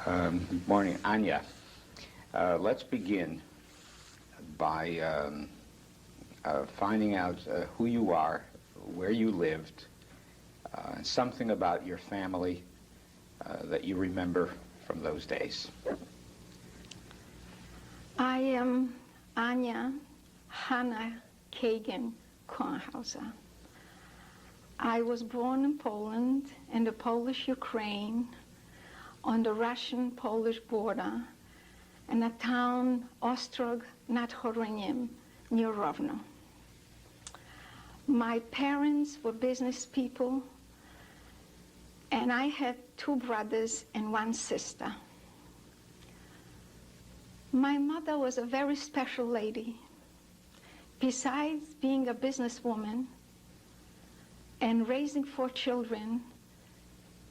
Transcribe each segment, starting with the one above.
Good morning, Anya. Let's begin by finding out who you are, where you lived, and something about your family that you remember from those days. I am Anya Kagan Holocaust. I was born in Poland, in the Polish Ukraine, on the Russian-Polish border, in a town, Ostrog nad Chorzeniem, near Rovno. My parents were business people, and I had two brothers and one sister. My mother was a very special lady. Besides being a businesswoman and raising 4 children,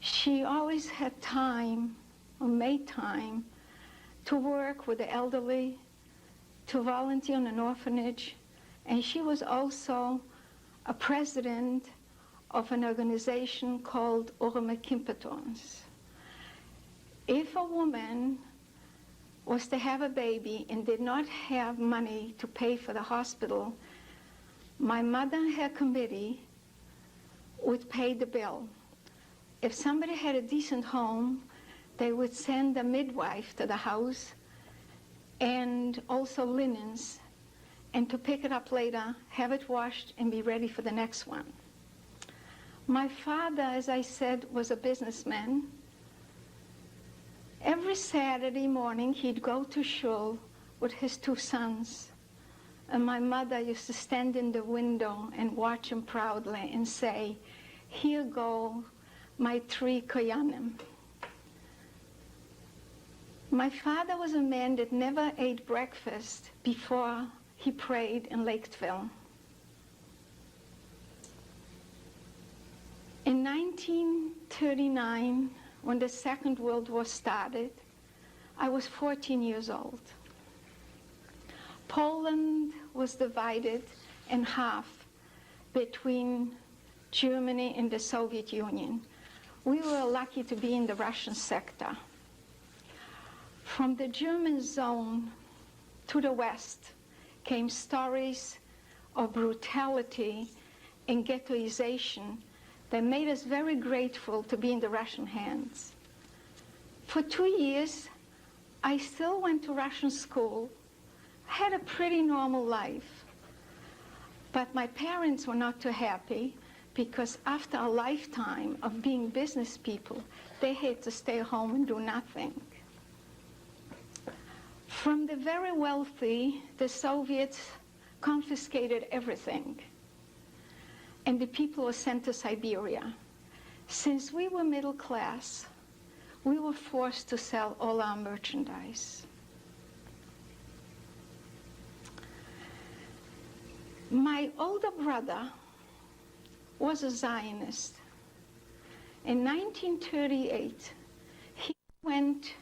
she always had time, or made time, to work with the elderly, to volunteer in an orphanage, and she was also a president of an organization called Orme Kimpetons. If a woman was to have a baby and did not have money to pay for the hospital, my mother and her committee would pay the bill. If somebody had a decent home, they would send a midwife to the house and also linens, and to pick it up later, have it washed, and be ready for the next one. My father, as I said, was a businessman. Every Saturday morning, he'd go to shul with his 2 sons, and my mother used to stand in the window and watch him proudly and say, "Here go my 3 koyanim." My father was a man that never ate breakfast before he prayed in Lakeville. In 1939, when the Second World War started, I was 14 years old. Poland was divided in half between Germany and the Soviet Union. We were lucky to be in the Russian sector. From the German zone to the west came stories of brutality and ghettoization that made us very grateful to be in the Russian hands. For 2 years, I still went to Russian school, had a pretty normal life, but my parents were not too happy because after a lifetime of being business people, they had to stay home and do nothing. From the very wealthy, the Soviets confiscated everything, and the people were sent to Siberia. Since we were middle class, we were forced to sell all our merchandise. My older brother was a Zionist. In 1938, he went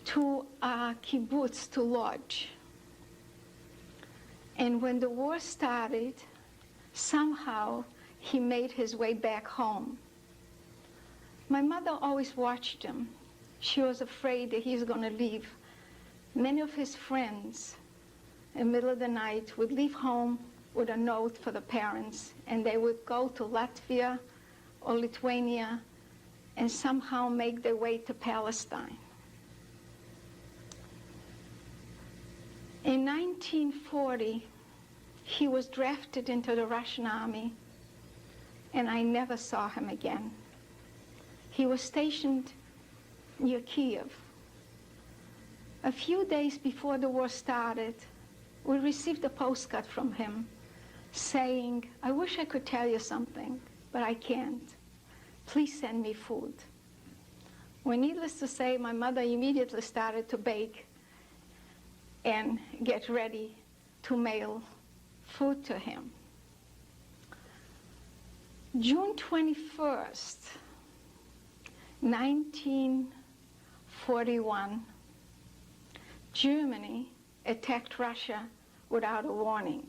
to a kibbutz to lodge. And when the war started, somehow he made his way back home. My mother always watched him. She was afraid that he's going to leave. Many of his friends in the middle of the night would leave home with a note for the parents, and they would go to Latvia or Lithuania and somehow make their way to Palestine. In 1940, he was drafted into the Russian army, and I never saw him again. He was stationed near Kiev. A few days before the war started, we received a postcard from him saying, "I wish I could tell you something, but I can't. Please send me food." Well, needless to say, my mother immediately started to bake and get ready to mail food to him. June 21st, 1941, Germany attacked Russia without a warning.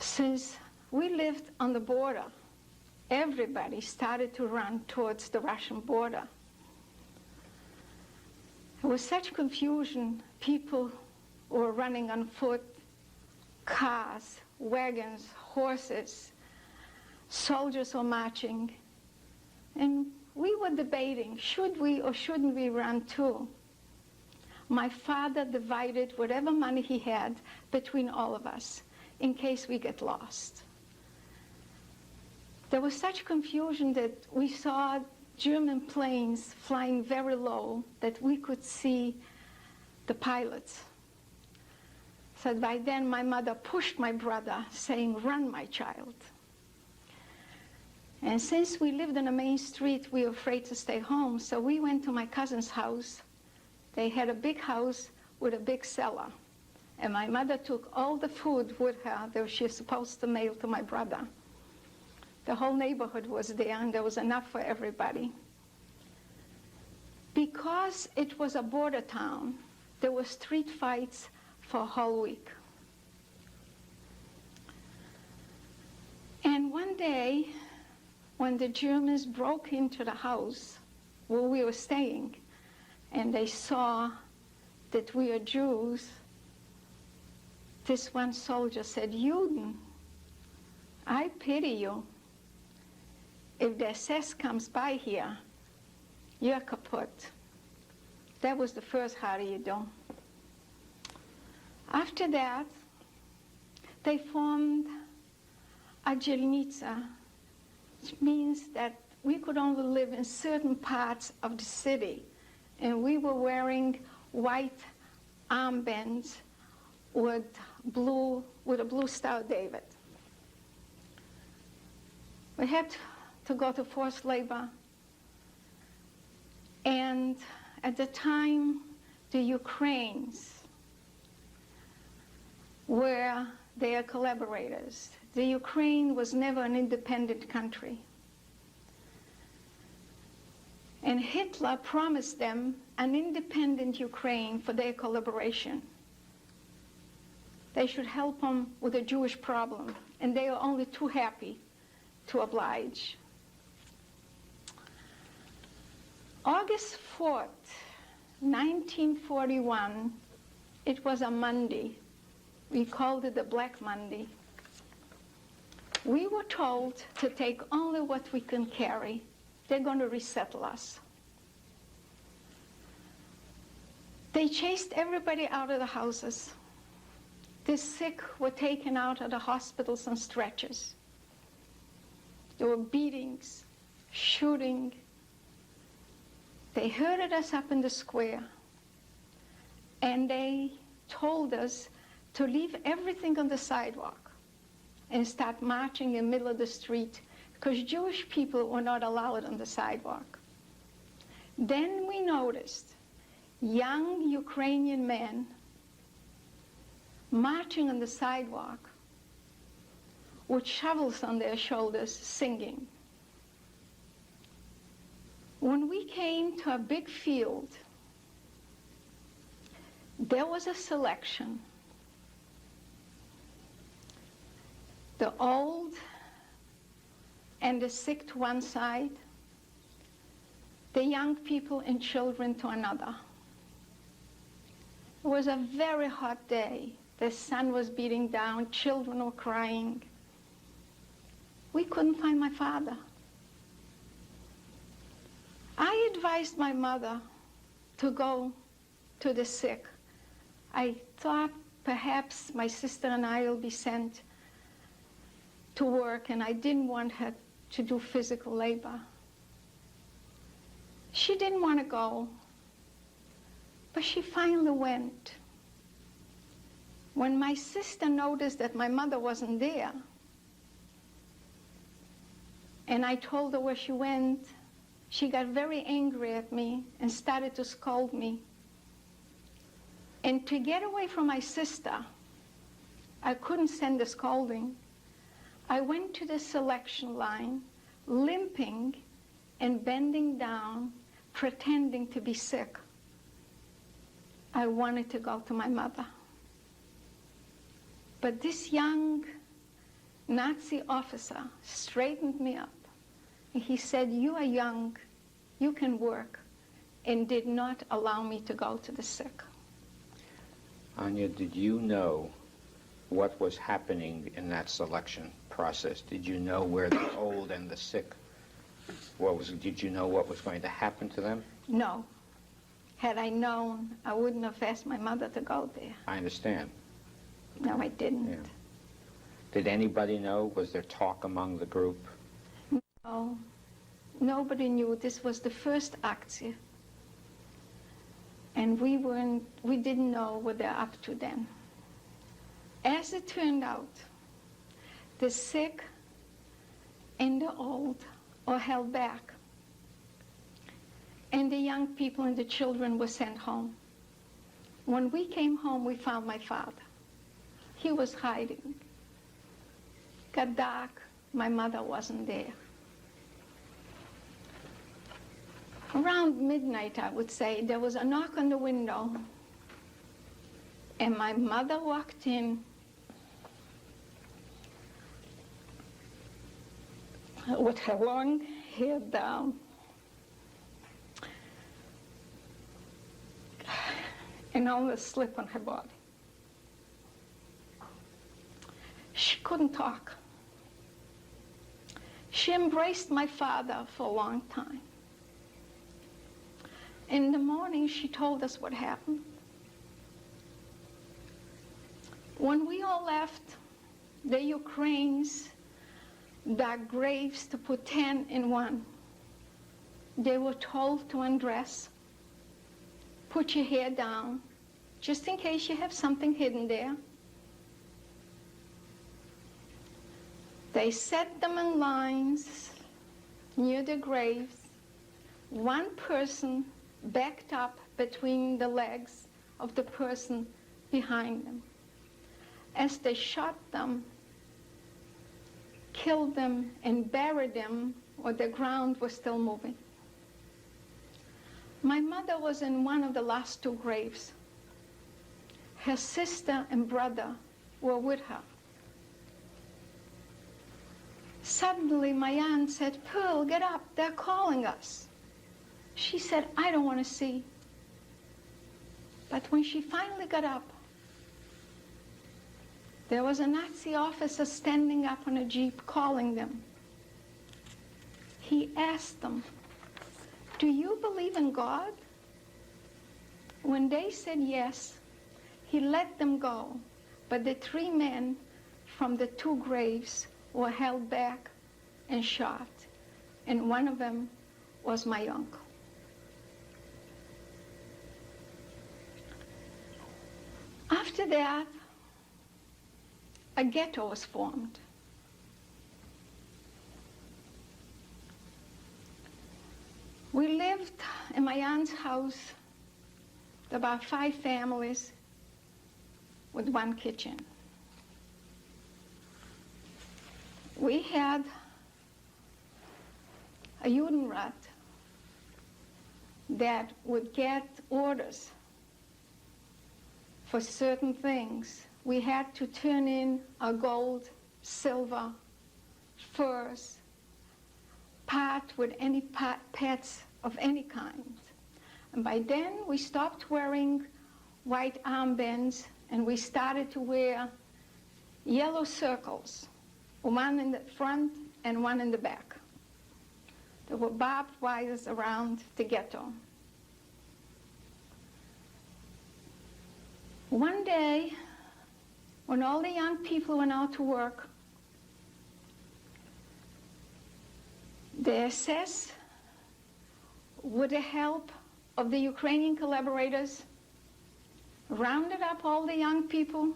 Since we lived on the border, everybody started to run towards the Russian border. There was such confusion. People were running on foot, cars, wagons, horses, soldiers were marching. And we were debating, should we or shouldn't we run too? My father divided whatever money he had between all of us in case we get lost. There was such confusion that we saw German planes flying very low that we could see the pilots. So by then my mother pushed my brother, saying, "Run, my child." And since we lived on a main street, we were afraid to stay home, so we went to my cousin's house. They had a big house with a big cellar. And my mother took all the food with her that she was supposed to mail to my brother. The whole neighborhood was there, and there was enough for everybody. Because it was a border town, there were street fights for a whole week. And one day, when the Germans broke into the house where we were staying, and they saw that we are Jews, this one soldier said, "Juden, I pity you. If the SS comes by here, you're kaput." That was the first how do you do. After that, they formed a dzielnica, which means that we could only live in certain parts of the city. And we were wearing white armbands with a blue Star of David. We had to go to forced labor. And at the time, the Ukrainians were their collaborators. The Ukraine was never an independent country. And Hitler promised them an independent Ukraine for their collaboration. They should help him with the Jewish problem, and they were only too happy to oblige. August 4th, 1941, it was a Monday. We called it the Black Monday. We were told to take only what we can carry. They're going to resettle us. They chased everybody out of the houses. The sick were taken out of the hospitals on stretchers. There were beatings, shooting. They herded us up in the square, and they told us to leave everything on the sidewalk and start marching in the middle of the street, because Jewish people were not allowed on the sidewalk. Then we noticed young Ukrainian men marching on the sidewalk with shovels on their shoulders, singing. When we came to a big field, there was a selection. The old and the sick to one side, the young people and children to another. It was a very hot day. The sun was beating down, children were crying. We couldn't find my father. I advised my mother to go to the sick. I thought perhaps my sister and I will be sent to work, and I didn't want her to do physical labor. She didn't want to go, but she finally went. When my sister noticed that my mother wasn't there, and I told her where she went, she got very angry at me and started to scold me. And to get away from my sister, I couldn't stand the scolding. I went to the selection line, limping and bending down, pretending to be sick. I wanted to go to my mother. But this young Nazi officer straightened me up. He said, "You are young, you can work, and did not allow me to go to the sick. Anya, did you know what was happening in that selection process? Did you know where the old and the sick, did you know what was going to happen to them? No. Had I known, I wouldn't have asked my mother to go there. I understand. No, I didn't. Yeah. Did anybody know? Was there talk among the group? No. Nobody knew. This was the first aktie. And we didn't know what they're up to then. As it turned out, the sick and the old are held back. And the young people and the children were sent home. When we came home, we found my father. He was hiding. Got dark. My mother wasn't there. Around midnight, I would say, there was a knock on the window. And my mother walked in with her long hair down. And all the slip on her body. She couldn't talk. She embraced my father for a long time. In the morning, she told us what happened. When we all left, the Ukrainians dug graves to put 10 in one. They were told to undress, put your hair down, just in case you have something hidden there. They set them in lines near the graves. One person backed up between the legs of the person behind them. As they shot them, killed them, and buried them, or the ground was still moving. My mother was in one of the last two graves. Her sister and brother were with her. Suddenly, my aunt said, "Pearl, get up, they're calling us." She said, "I don't want to see." But when she finally got up, there was a Nazi officer standing up on a jeep calling them. He asked them, "Do you believe in God?" When they said yes, he let them go. But the three men from the two graves were held back and shot. And one of them was my uncle. After that, a ghetto was formed. We lived in my aunt's house, about 5 families with one kitchen. We had a Judenrat that would get orders for certain things. We had to turn in our gold, silver, furs, part with any pets of any kind. And by then, we stopped wearing white armbands, and we started to wear yellow circles, one in the front and one in the back. There were barbed wires around the ghetto. One day, when all the young people went out to work, the SS, with the help of the Ukrainian collaborators, rounded up all the young people,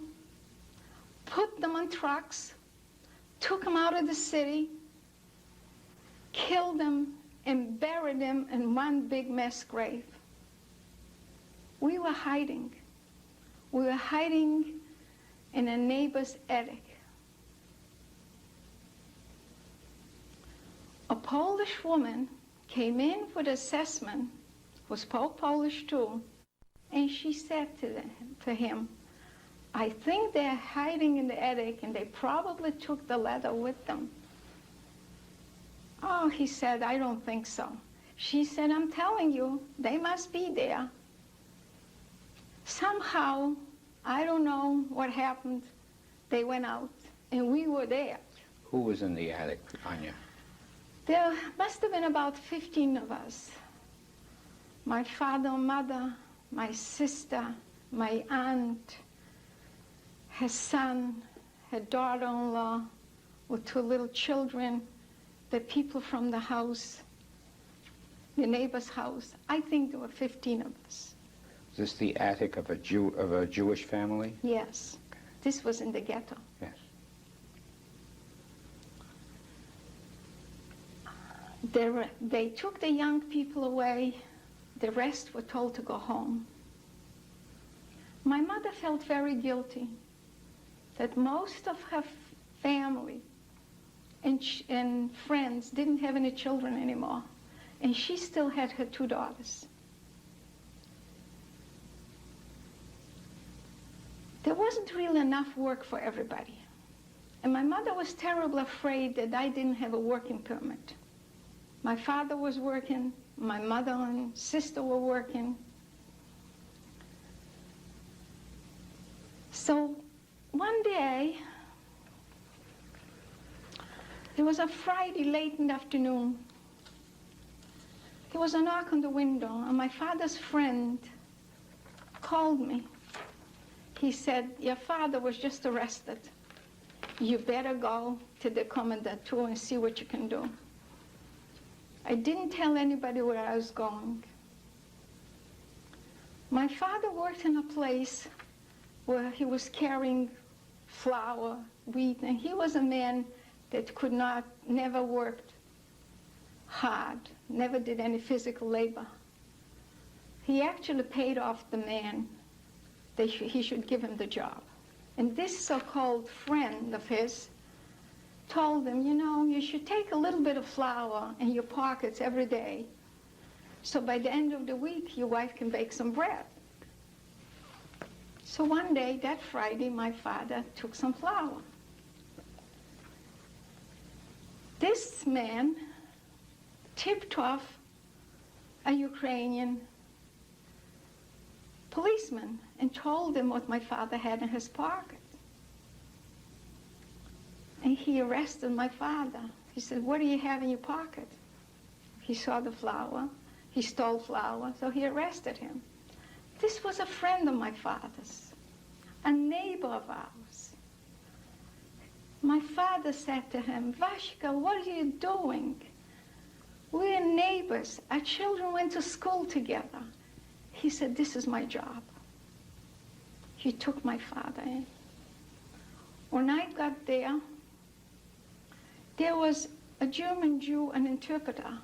put them on trucks, took them out of the city, killed them, and buried them in one big mass grave. We were hiding. We were hiding in a neighbor's attic. A Polish woman came in for the assessment, who spoke Polish too, and she said to him, "I think they're hiding in the attic, and they probably took the letter with them." "Oh," he said, "I don't think so." She said, I'm telling you, they must be there. Somehow, I don't know what happened, they went out, and we were there. Who was in the attic, Anya? There must have been about 15 of us. My father, mother, my sister, my aunt, her son, her daughter-in-law, with 2 little children, the people from the house, the neighbor's house. I think there were 15 of us. Is this the attic of a Jewish family? Yes. This was in the ghetto. Yes. They took the young people away. The rest were told to go home. My mother felt very guilty that most of her family and friends didn't have any children anymore, and she still had her 2 daughters. There wasn't really enough work for everybody, and my mother was terribly afraid that I didn't have a working permit. My father was working, my mother and sister were working. So one day, it was a Friday late in the afternoon. There was a knock on the window, and my father's friend called me. He said, your father was just arrested. You better go to the commandant too and see what you can do. I didn't tell anybody where I was going. My father worked in a place where he was carrying flour, wheat, and he was a man that never worked hard, never did any physical labor. He actually paid off the man that he should give him the job. And this so-called friend of his told him, you know, you should take a little bit of flour in your pockets every day, so by the end of the week, your wife can bake some bread. So one day, that Friday, my father took some flour. This man tipped off a Ukrainian policeman and told him what my father had in his pocket. And he arrested my father. He said, what do you have in your pocket? He saw the flour. He stole flour, so he arrested him. This was a friend of my father's, a neighbor of ours. My father said to him, Vashka, what are you doing? We're neighbors. Our children went to school together. He said, this is my job. He took my father in. When I got there, there was a German Jew, an interpreter.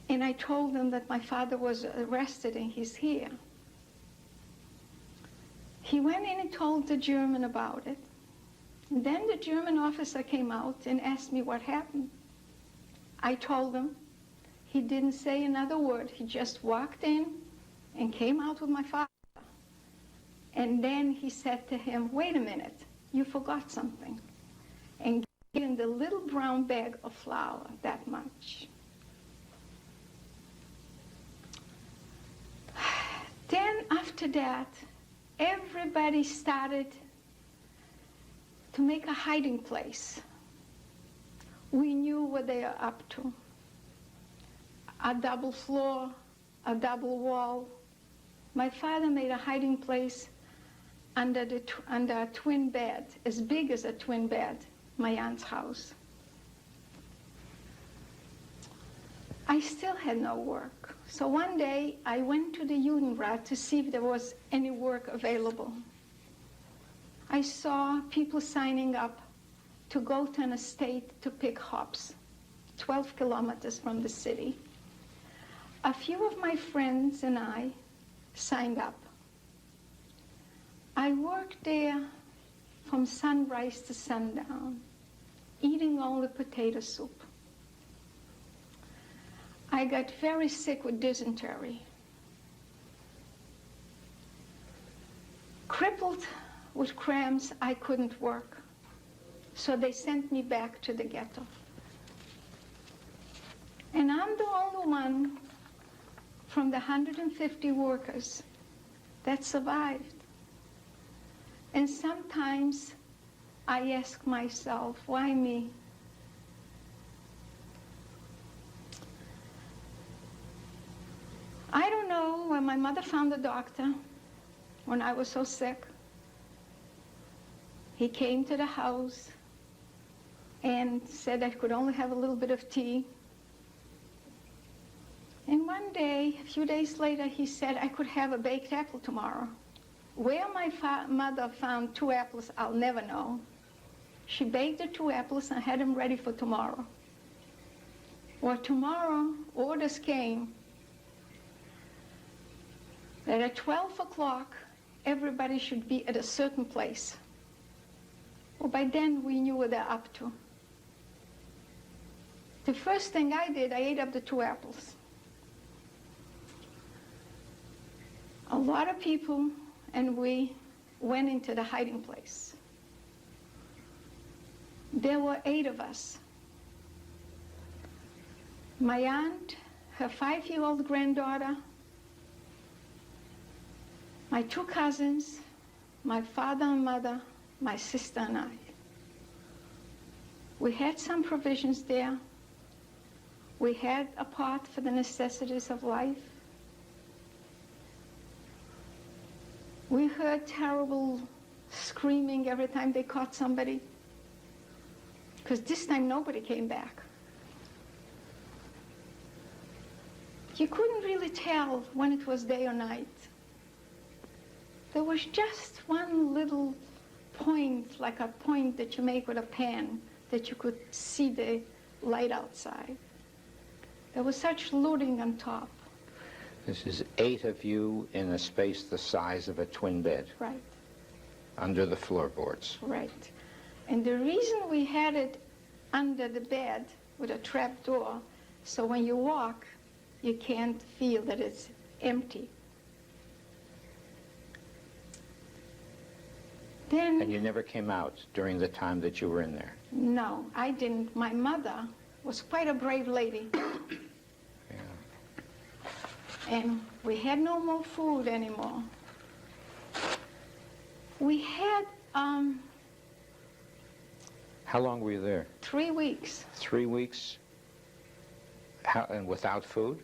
And I told him that my father was arrested and he's here. He went in and told the German about it. And then the German officer came out and asked me what happened. I told him. He didn't say another word. He just walked in and came out with my father. And then he said to him, wait a minute, you forgot something. And gave him the little brown bag of flour, that much. Then after that, everybody started to make a hiding place. We knew what they are up to. A double floor, a double wall. My father made a hiding place under a twin bed, as big as a twin bed, my aunt's house. I still had no work. So one day I went to the Judenrat to see if there was any work available. I saw people signing up to go to an estate to pick hops, 12 kilometers from the city. A few of my friends and I signed up. I worked there from sunrise to sundown, eating only potato soup. I got very sick with dysentery. Crippled with cramps, I couldn't work. So they sent me back to the ghetto. And I'm the only one from the 150 workers that survived. And sometimes I ask myself, why me? I don't know when my mother found a doctor when I was so sick. He came to the house and said I could only have a little bit of tea. And one day, a few days later, he said I could have a baked apple tomorrow. Where my mother found 2 apples, I'll never know. She baked the 2 apples and had them ready for tomorrow. Well, tomorrow, orders came that at 12 o'clock, everybody should be at a certain place. Well, by then, we knew what they're up to. The first thing I did, I ate up the 2 apples. A lot of people and we went into the hiding place. There were 8 of us. My aunt, her 5-year-old granddaughter, my 2 cousins, my father and mother, my sister and I. We had some provisions there. We had a pot for the necessities of life. We heard terrible screaming every time they caught somebody, because this time nobody came back. You couldn't really tell when it was day or night. There was just one little point, like a point that you make with a pen, that you could see the light outside. There was such looting on top. This is 8 of you in a space the size of a twin bed. Right. Under the floorboards. Right. And the reason we had it under the bed with a trap door, so when you walk, you can't feel that it's empty. Then, And you never came out during the time that you were in there? no, I didn't. My mother was quite a brave lady. And we had no more food anymore. We had How long were you there? 3 weeks. 3 weeks? And without food?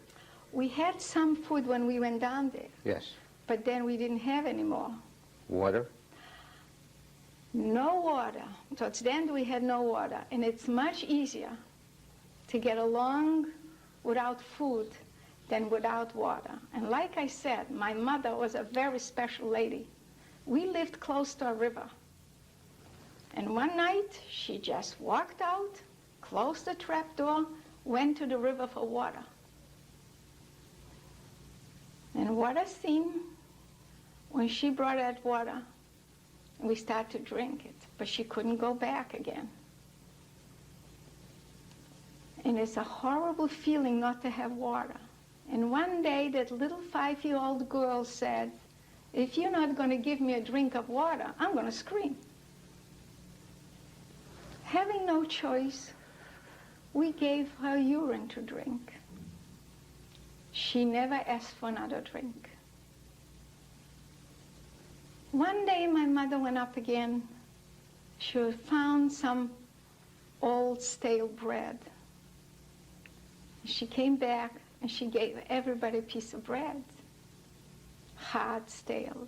We had some food when we went down there, Yes. but then we didn't have any more. Water? No water. Towards the end we had no water. And it's much easier to get along without food than without water. And like I said, my mother was a very special lady. We lived close to a river. And one night, she just walked out, closed the trap door, went to the river for water. And what a scene when she brought that water, and we started to drink it, but she couldn't go back again. And it's a horrible feeling not to have water. And one day, that little 5-year-old girl said, if you're not going to give me a drink of water, I'm going to scream. Having no choice, we gave her urine to drink. She never asked for another drink. One day, my mother went up again. She found some old stale bread. She came back and she gave everybody a piece of bread, hard, stale.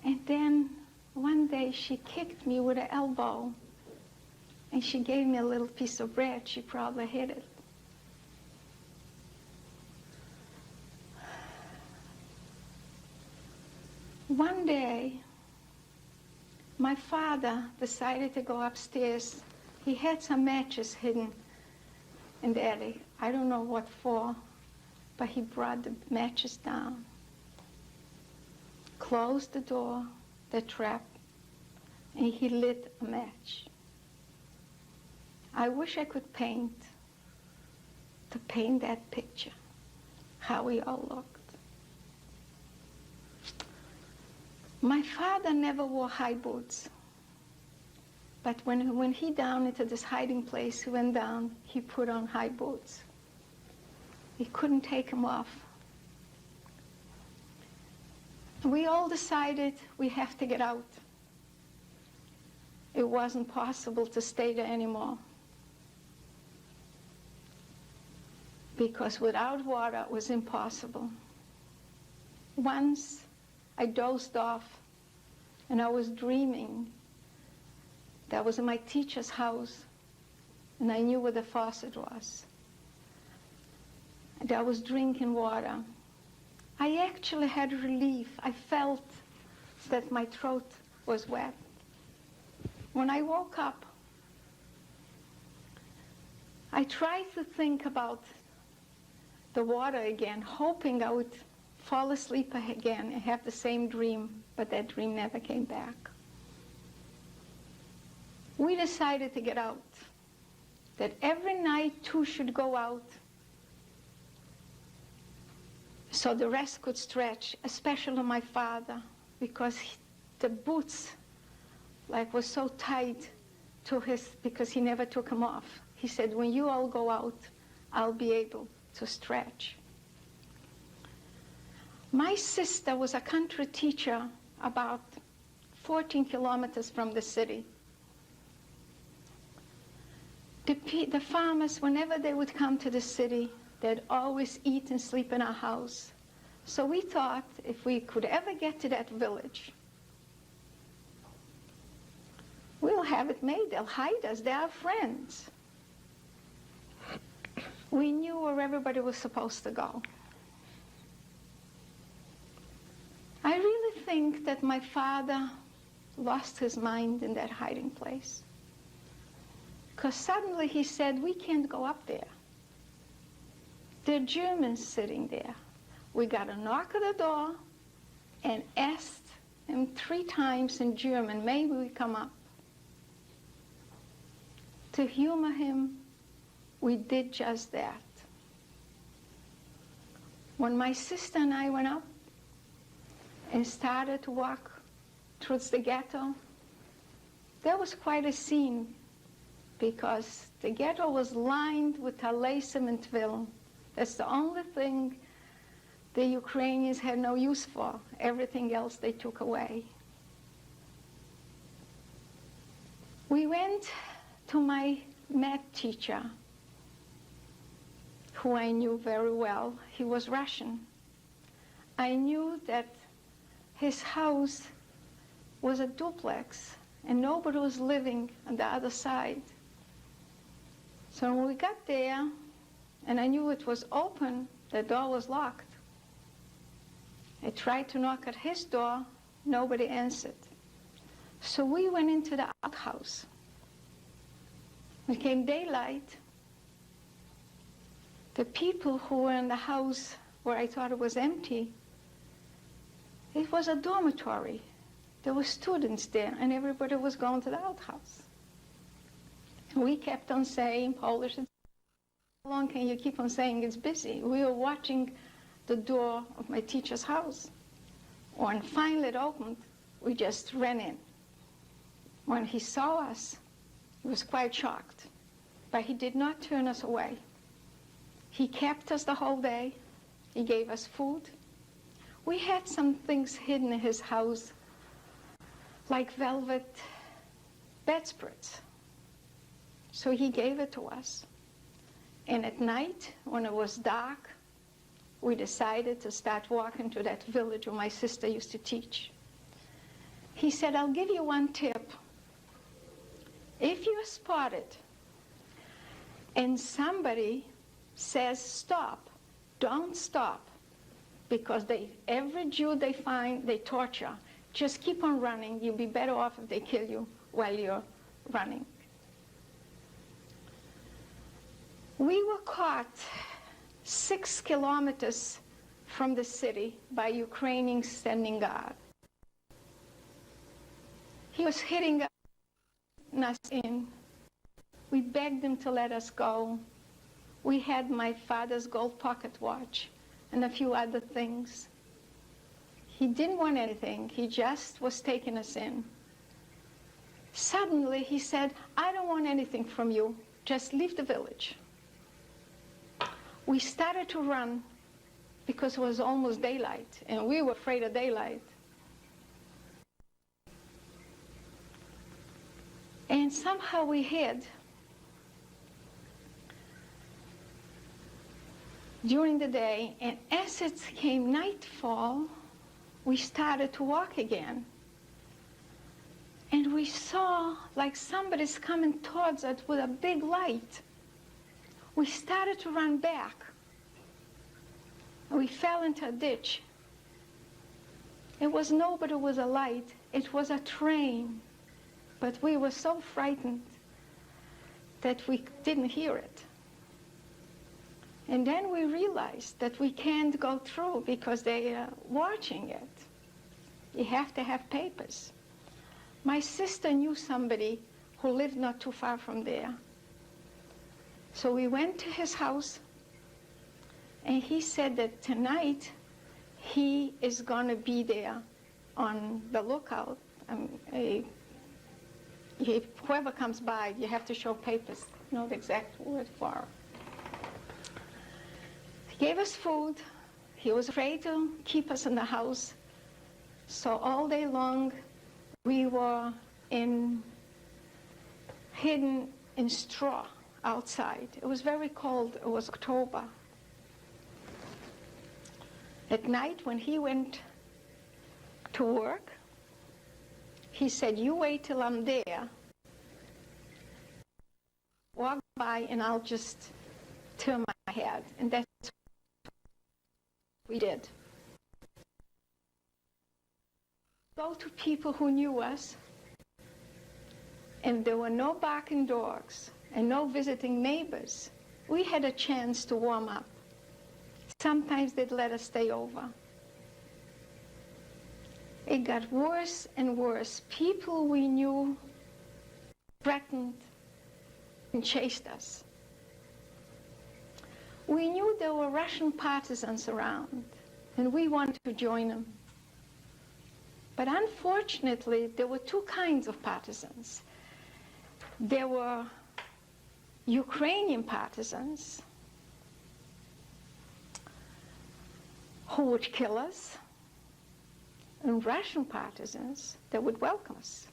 And then one day she kicked me with her elbow and she gave me a little piece of bread. She probably hid it. One day, my father decided to go upstairs. He had some matches hidden in the attic. I don't know what for, but he brought the matches down, closed the door, the trap, and he lit a match. I wish I could paint that picture, how we all looked. My father never wore high boots, but when he down into this hiding place, he went down, he put on high boots. He couldn't take him off. We all decided we have to get out. It wasn't possible to stay there anymore, because without water it was impossible. Once I dozed off and I was dreaming that I was in my teacher's house and I knew where the faucet was. And I was drinking water. I actually had relief. I felt that my throat was wet. When I woke up, I tried to think about the water again, hoping I would fall asleep again and have the same dream, but that dream never came back. We decided to get out, that every night two should go out so the rest could stretch, especially my father, because the boots was so tight to his, because he never took them off. He said, when you all go out, I'll be able to stretch. My sister was a country teacher about 14 kilometers from the city. The farmers, whenever they would come to the city, they'd always eat and sleep in our house. So we thought if we could ever get to that village, we'll have it made. They'll hide us. They're our friends. We knew where everybody was supposed to go. I really think that my father lost his mind in that hiding place, because suddenly he said, we can't go up there. There are Germans sitting there. We got to knock at the door and asked him 3 times in German, maybe we come up. To humor him, we did just that. When my sister and I went up and started to walk towards the ghetto, there was quite a scene, because the ghetto was lined with talaisim and tefillin. That's the only thing the Ukrainians had no use for. Everything else they took away. We went to my math teacher, who I knew very well. He was Russian. I knew that his house was a duplex and nobody was living on the other side. So when we got there, and I knew it was open, the door was locked. I tried to knock at his door, nobody answered. So we went into the outhouse. When it came daylight, the people who were in the house where I thought it was empty, it was a dormitory. There were students there, and everybody was going to the outhouse. We kept on saying Polish, how long can you keep on saying it's busy? We were watching the door of my teacher's house. When finally it opened, we just ran in. When he saw us, he was quite shocked, but he did not turn us away. He kept us the whole day. He gave us food. We had some things hidden in his house, like velvet bedspreads. So he gave it to us. And at night, when it was dark, we decided to start walking to that village where my sister used to teach. He said, I'll give you one tip. If you're spotted and somebody says stop, don't stop, because every Jew they find, they torture. Just keep on running. You'll be better off if they kill you while you're running. We were caught 6 kilometers from the city by Ukrainians standing guard. He was hitting us in. We begged him to let us go. We had my father's gold pocket watch and a few other things. He didn't want anything. He just was taking us in. Suddenly he said, I don't want anything from you. Just leave the village. We started to run because it was almost daylight, and we were afraid of daylight. And somehow we hid. During the day, and as it came nightfall, we started to walk again. And we saw like somebody's coming towards us with a big light. We started to run back. We fell into a ditch. It was nobody with a light. It was a train. But we were so frightened that we didn't hear it. And then we realized that we can't go through because they are watching it. You have to have papers. My sister knew somebody who lived not too far from there. So we went to his house, and he said that tonight he is going to be there on the lookout. Whoever comes by, you have to show papers, know the exact word for. He gave us food. He was afraid to keep us in the house. So all day long, we were hidden in straw outside. It was very cold. It was October. At night, when he went to work, he said, "You wait till I'm there. Walk by, and I'll just turn my head." And that's what we did. Go to people who knew us, and there were no barking dogs and no visiting neighbors. We had a chance to warm up. Sometimes they'd let us stay over. It got worse and worse. People we knew threatened and chased us. We knew there were Russian partisans around, and we wanted to join them. But unfortunately, there were two kinds of partisans. There were Ukrainian partisans who would kill us, and Russian partisans that would welcome us.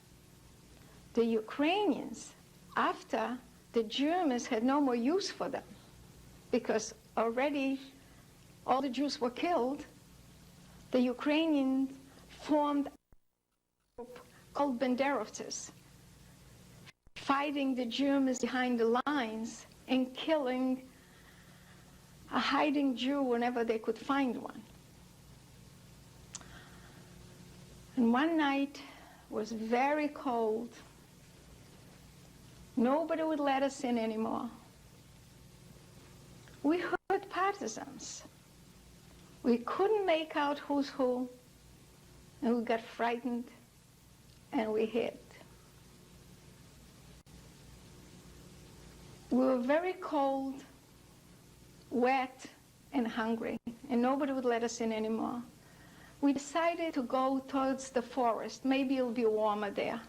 The Ukrainians, after the Germans had no more use for them, because already all the Jews were killed, the Ukrainians formed a group called Banderovцы, fighting the Germans behind the lines and killing a hiding Jew whenever they could find one. And one night was very cold. Nobody would let us in anymore. We heard partisans. We couldn't make out who's who, and we got frightened, and we hid. We were very cold, wet, and hungry, and nobody would let us in anymore. We decided to go towards the forest. Maybe it'll be warmer there.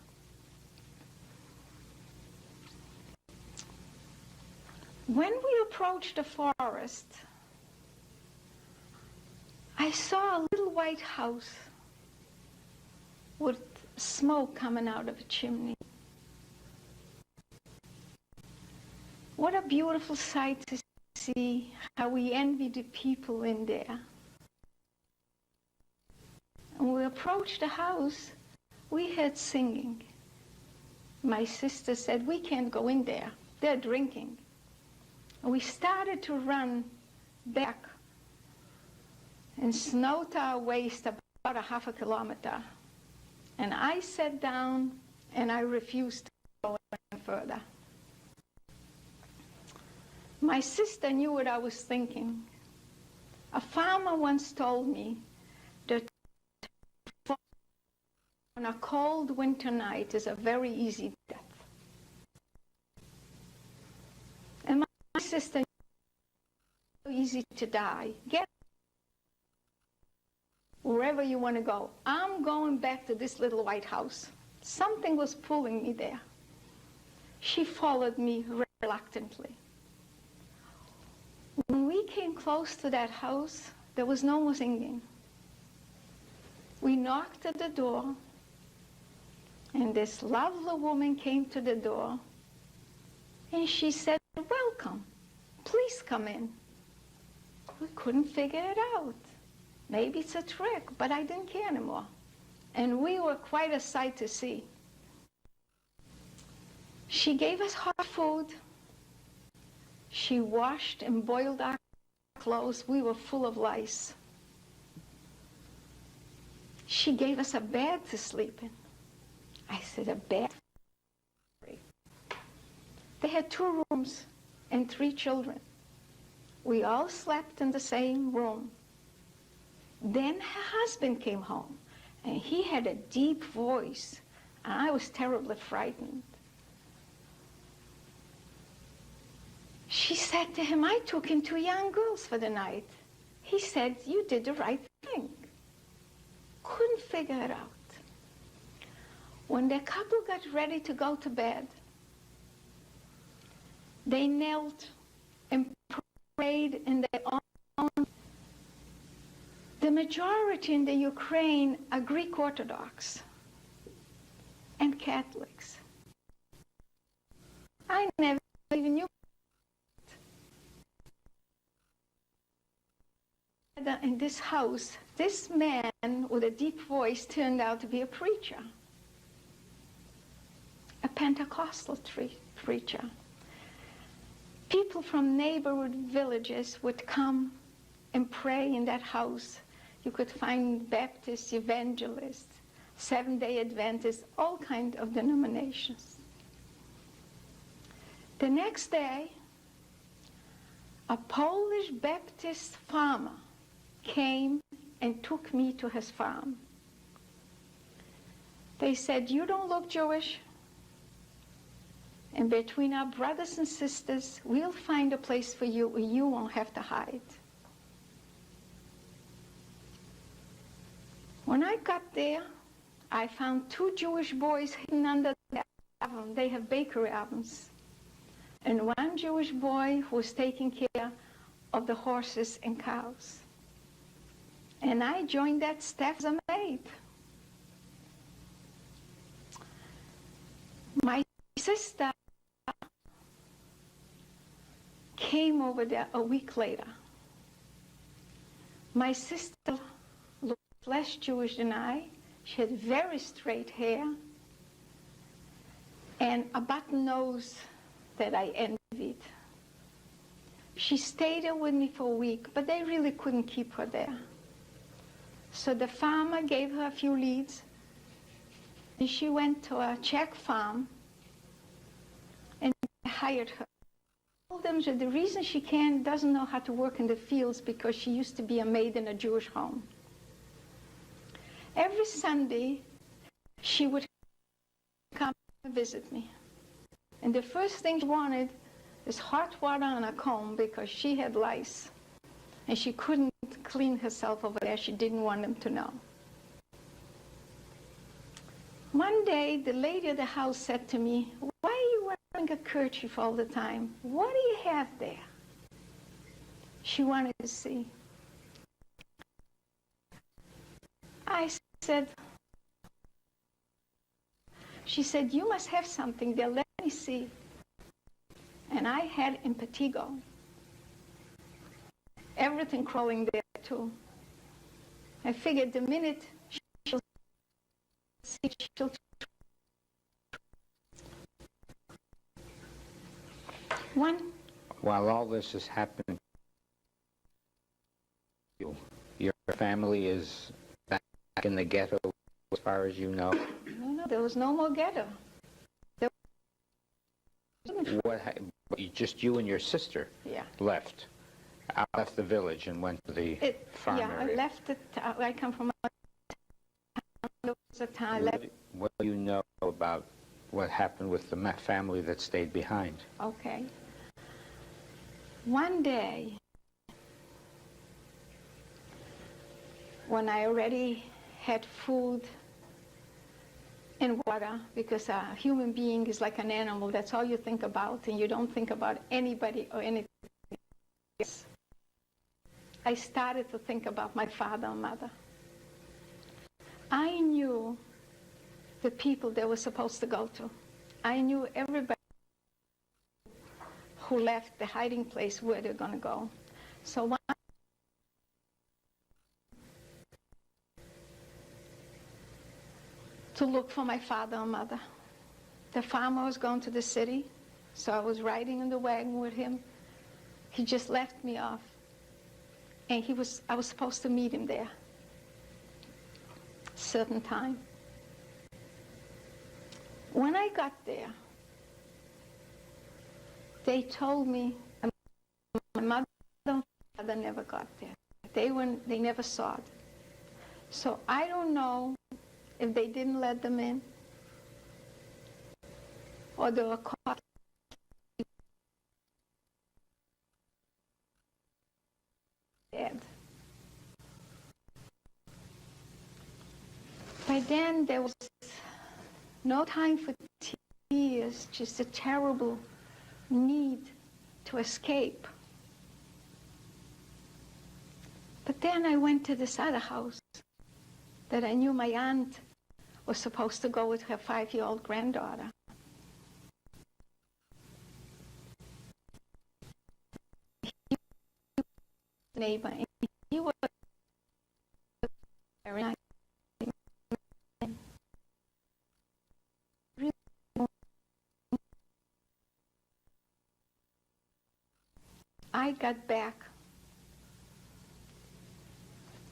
When we approached the forest, I saw a little white house with smoke coming out of a chimney. What a beautiful sight to see, how we envied the people in there. And when we approached the house, we heard singing. My sister said, "We can't go in there. They're drinking." And we started to run back and snowed our waist about a half a kilometer. And I sat down and I refused to go any further. My sister knew what I was thinking. A farmer once told me that on a cold winter night is a very easy death. And my sister knew it was so easy to die. Get wherever you want to go. I'm going back to this little white house. Something was pulling me there. She followed me reluctantly. When we we came close to that house, there was no more singing. We knocked at the door, and this lovely woman came to the door, and she said, "Welcome, please come in." We couldn't figure it out. Maybe it's a trick, but I didn't care anymore. And we were quite a sight to see. She gave us hot food. She washed and boiled our clothes. We were full of lice. She gave us a bed to sleep in. I said, "A bed?" They had 2 rooms and 3 children. We all slept in the same room. Then her husband came home, and he had a deep voice, and I was terribly frightened. She said to him, "I took in 2 young girls for the night." He said, "You did the right thing." Couldn't figure it out. When the couple got ready to go to bed, they knelt and prayed in their own. The majority in the Ukraine are Greek Orthodox and Catholics. I never even knew. In this house, this man with a deep voice turned out to be a preacher, a Pentecostal preacher. People from neighborhood villages would come and pray in that house. You could find Baptists, evangelists, Seventh-day Adventists, all kinds of denominations. The next day, a Polish Baptist farmer came and took me to his farm. They said, "You don't look Jewish, and between our brothers and sisters, we'll find a place for you where you won't have to hide." When I got there, I found 2 Jewish boys hidden under the oven. They have bakery ovens. And 1 Jewish boy who was taking care of the horses and cows. And I joined that staff as a maid. My sister came over there a week later. My sister looked less Jewish than I. She had very straight hair and a button nose that I envied. She stayed there with me for a week, but they really couldn't keep her there. So the farmer gave her a few leads, and she went to a Czech farm and hired her. I told them that the reason she doesn't know how to work in the fields because she used to be a maid in a Jewish home. Every Sunday, she would come and visit me. And the first thing she wanted is hot water on a comb because she had lice. And she couldn't clean herself over there. She didn't want them to know. One day, the lady of the house said to me, "Why are you wearing a kerchief all the time? What do you have there?" She wanted to see. I said, she said, "You must have something there. Let me see." And I had impetigo. Everything crawling there, too. I figured the minute she'll see, she'll... While all this is happening, your family is back in the ghetto as far as you know? No, there was no more ghetto. Just you and your sister left? I left the village and went to the farm area. I left it. I come from a town. What do you know about what happened with the family that stayed behind? Okay. One day, when I already had food and water, because a human being is like an animal, that's all you think about, and you don't think about anybody or anything else. I started to think about my father and mother. I knew the people they were supposed to go to. I knew everybody who left the hiding place where they're going to go. So when to look for my father and mother. The farmer was going to the city, so I was riding in the wagon with him. He just left me off, and I was supposed to meet him there, certain time. When I got there, they told me my mother and father never got there. They never saw it. So I don't know if they didn't let them in, or they were caught dead. By then, there was no time for tears, just a terrible need to escape. But then I went to this other house that I knew my aunt was supposed to go with her 5-year-old granddaughter. He was a neighbor, and he was very nice. I got back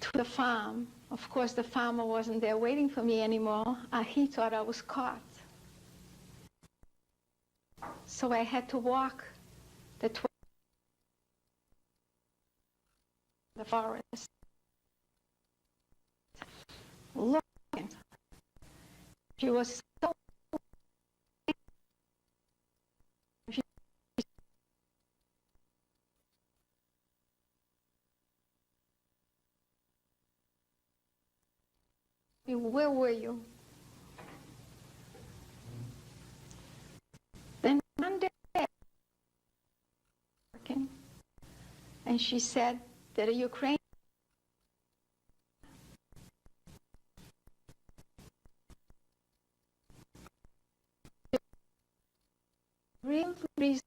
to the farm. Of course, the farmer wasn't there waiting for me anymore. He thought I was caught. So I had to walk the forest, looking. She was so where were you? Then one day, and she said that a Ukrainian real reason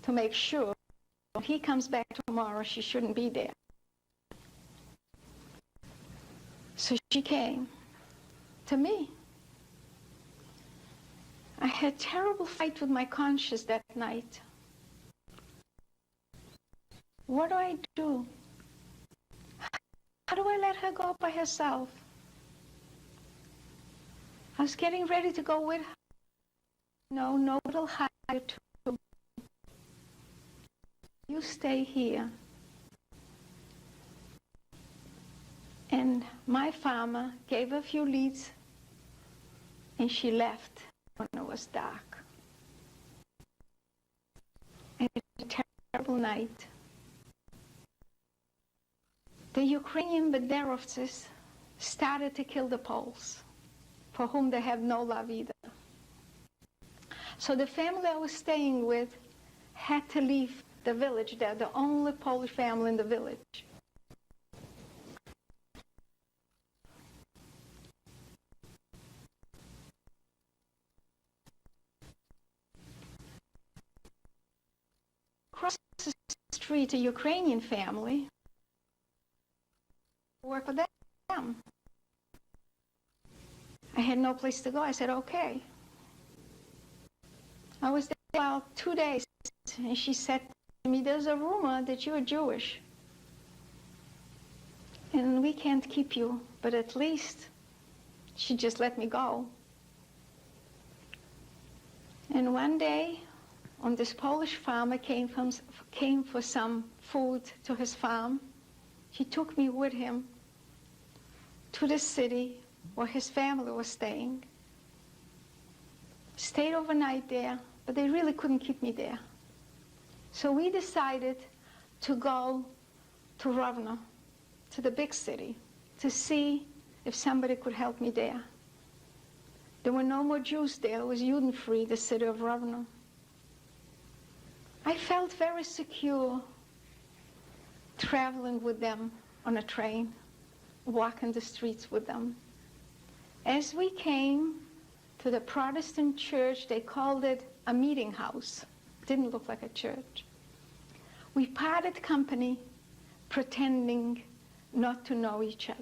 to make sure when he comes back tomorrow, she shouldn't be there. So she came to me. I had a terrible fight with my conscience that night. What do I do? How do I let her go by herself? I was getting ready to go with her. No little higher too. You stay here. And my farmer gave her a few leads, and she left when it was dark. And it was a terrible night. The Ukrainian banderovцы started to kill the Poles, for whom they have no love either. So the family I was staying with had to leave the village. They're the only Polish family in the village. Across the street, a Ukrainian family work for them. I had no place to go. I said, okay. I was there about 2 days, and she said to me, there's a rumor that you're Jewish, and we can't keep you, but at least she just let me go. And one day, when this Polish farmer came for some food to his farm, he took me with him to the city where his family was staying. Stayed overnight there, but they really couldn't keep me there. So we decided to go to Rovno, to the big city, to see if somebody could help me there. There were no more Jews there. It was Judenfree, the city of Rovno. I felt very secure traveling with them on a train, walking the streets with them. As we came to the Protestant church, they called it a meeting house. Didn't look like a church. We parted company, pretending not to know each other.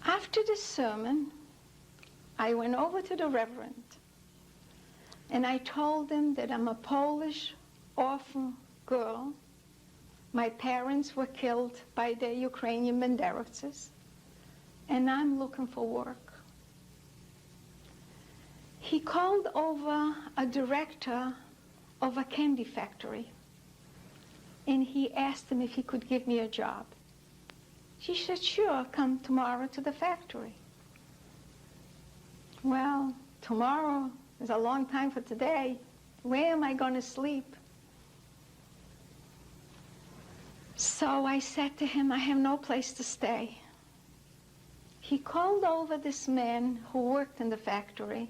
After the sermon, I went over to the reverend, and I told him that I'm a Polish orphan girl. My parents were killed by the Ukrainian banderovцы, and I'm looking for work. He called over a director of a candy factory, and he asked him if he could give me a job. She said, sure, come tomorrow to the factory. Well, tomorrow is a long time for today. Where am I going to sleep? So I said to him, I have no place to stay. He called over this man who worked in the factory,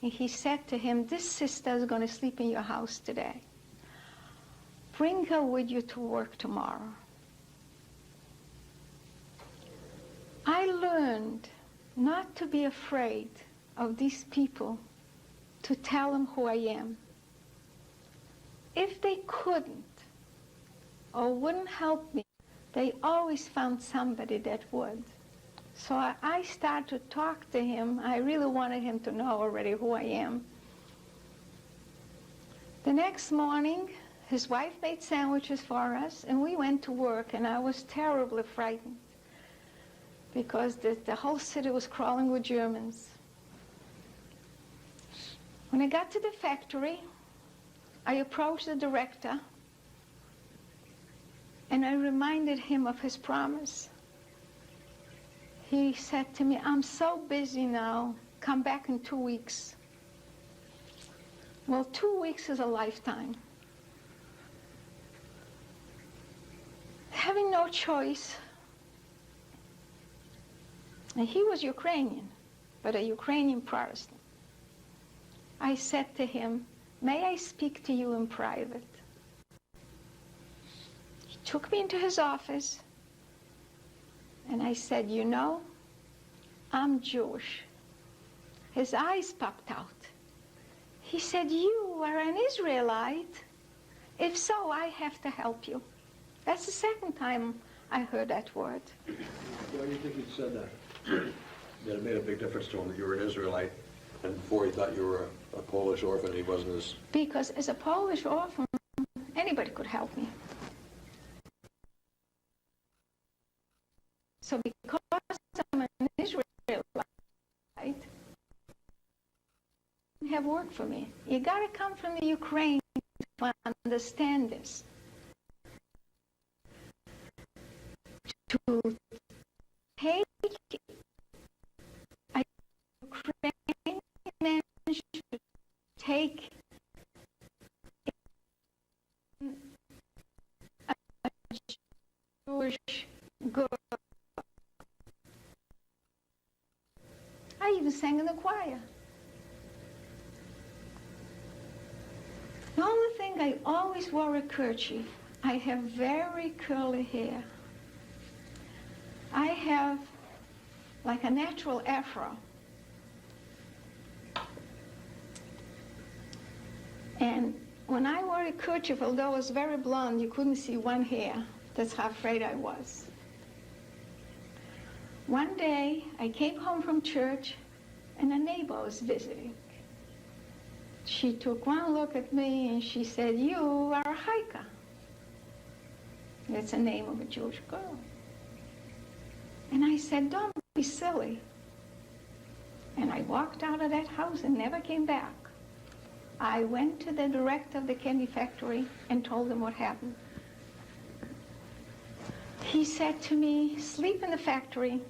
and he said to him, this sister is going to sleep in your house today. Bring her with you to work tomorrow. I learned not to be afraid of these people, to tell them who I am. If they couldn't or wouldn't help me, they always found somebody that would. So I started to talk to him. I really wanted him to know already who I am. The next morning, his wife made sandwiches for us, and we went to work, and I was terribly frightened because the whole city was crawling with Germans. When I got to the factory, I approached the director, and I reminded him of his promise. He said to me, I'm so busy now, come back in 2 weeks. Well, 2 weeks is a lifetime. Having no choice, and he was Ukrainian, but a Ukrainian Protestant. I said to him, may I speak to you in private? He took me into his office, and I said, you know, I'm Jewish. His eyes popped out. He said, you are an Israelite? If so, I have to help you. That's the second time I heard that word. Why do you think he said that? That it made a big difference to him that you were an Israelite, and before he thought you were a Polish orphan, he wasn't as... Because as a Polish orphan, anybody could help me. So because I'm an Israelite, have work for me. You got to come from the Ukraine to understand this. To take a Ukrainian man should take a Jewish girl. I even sang in the choir. The only thing, I always wore a kerchief. I have very curly hair. I have like a natural afro. And when I wore a kerchief, although it was very blonde, you couldn't see one hair. That's how afraid I was. One day, I came home from church, and a neighbor was visiting. She took one look at me, and she said, you are a hiker. That's the name of a Jewish girl. And I said, don't be silly. And I walked out of that house and never came back. I went to the director of the candy factory and told him what happened. He said to me, sleep in the factory.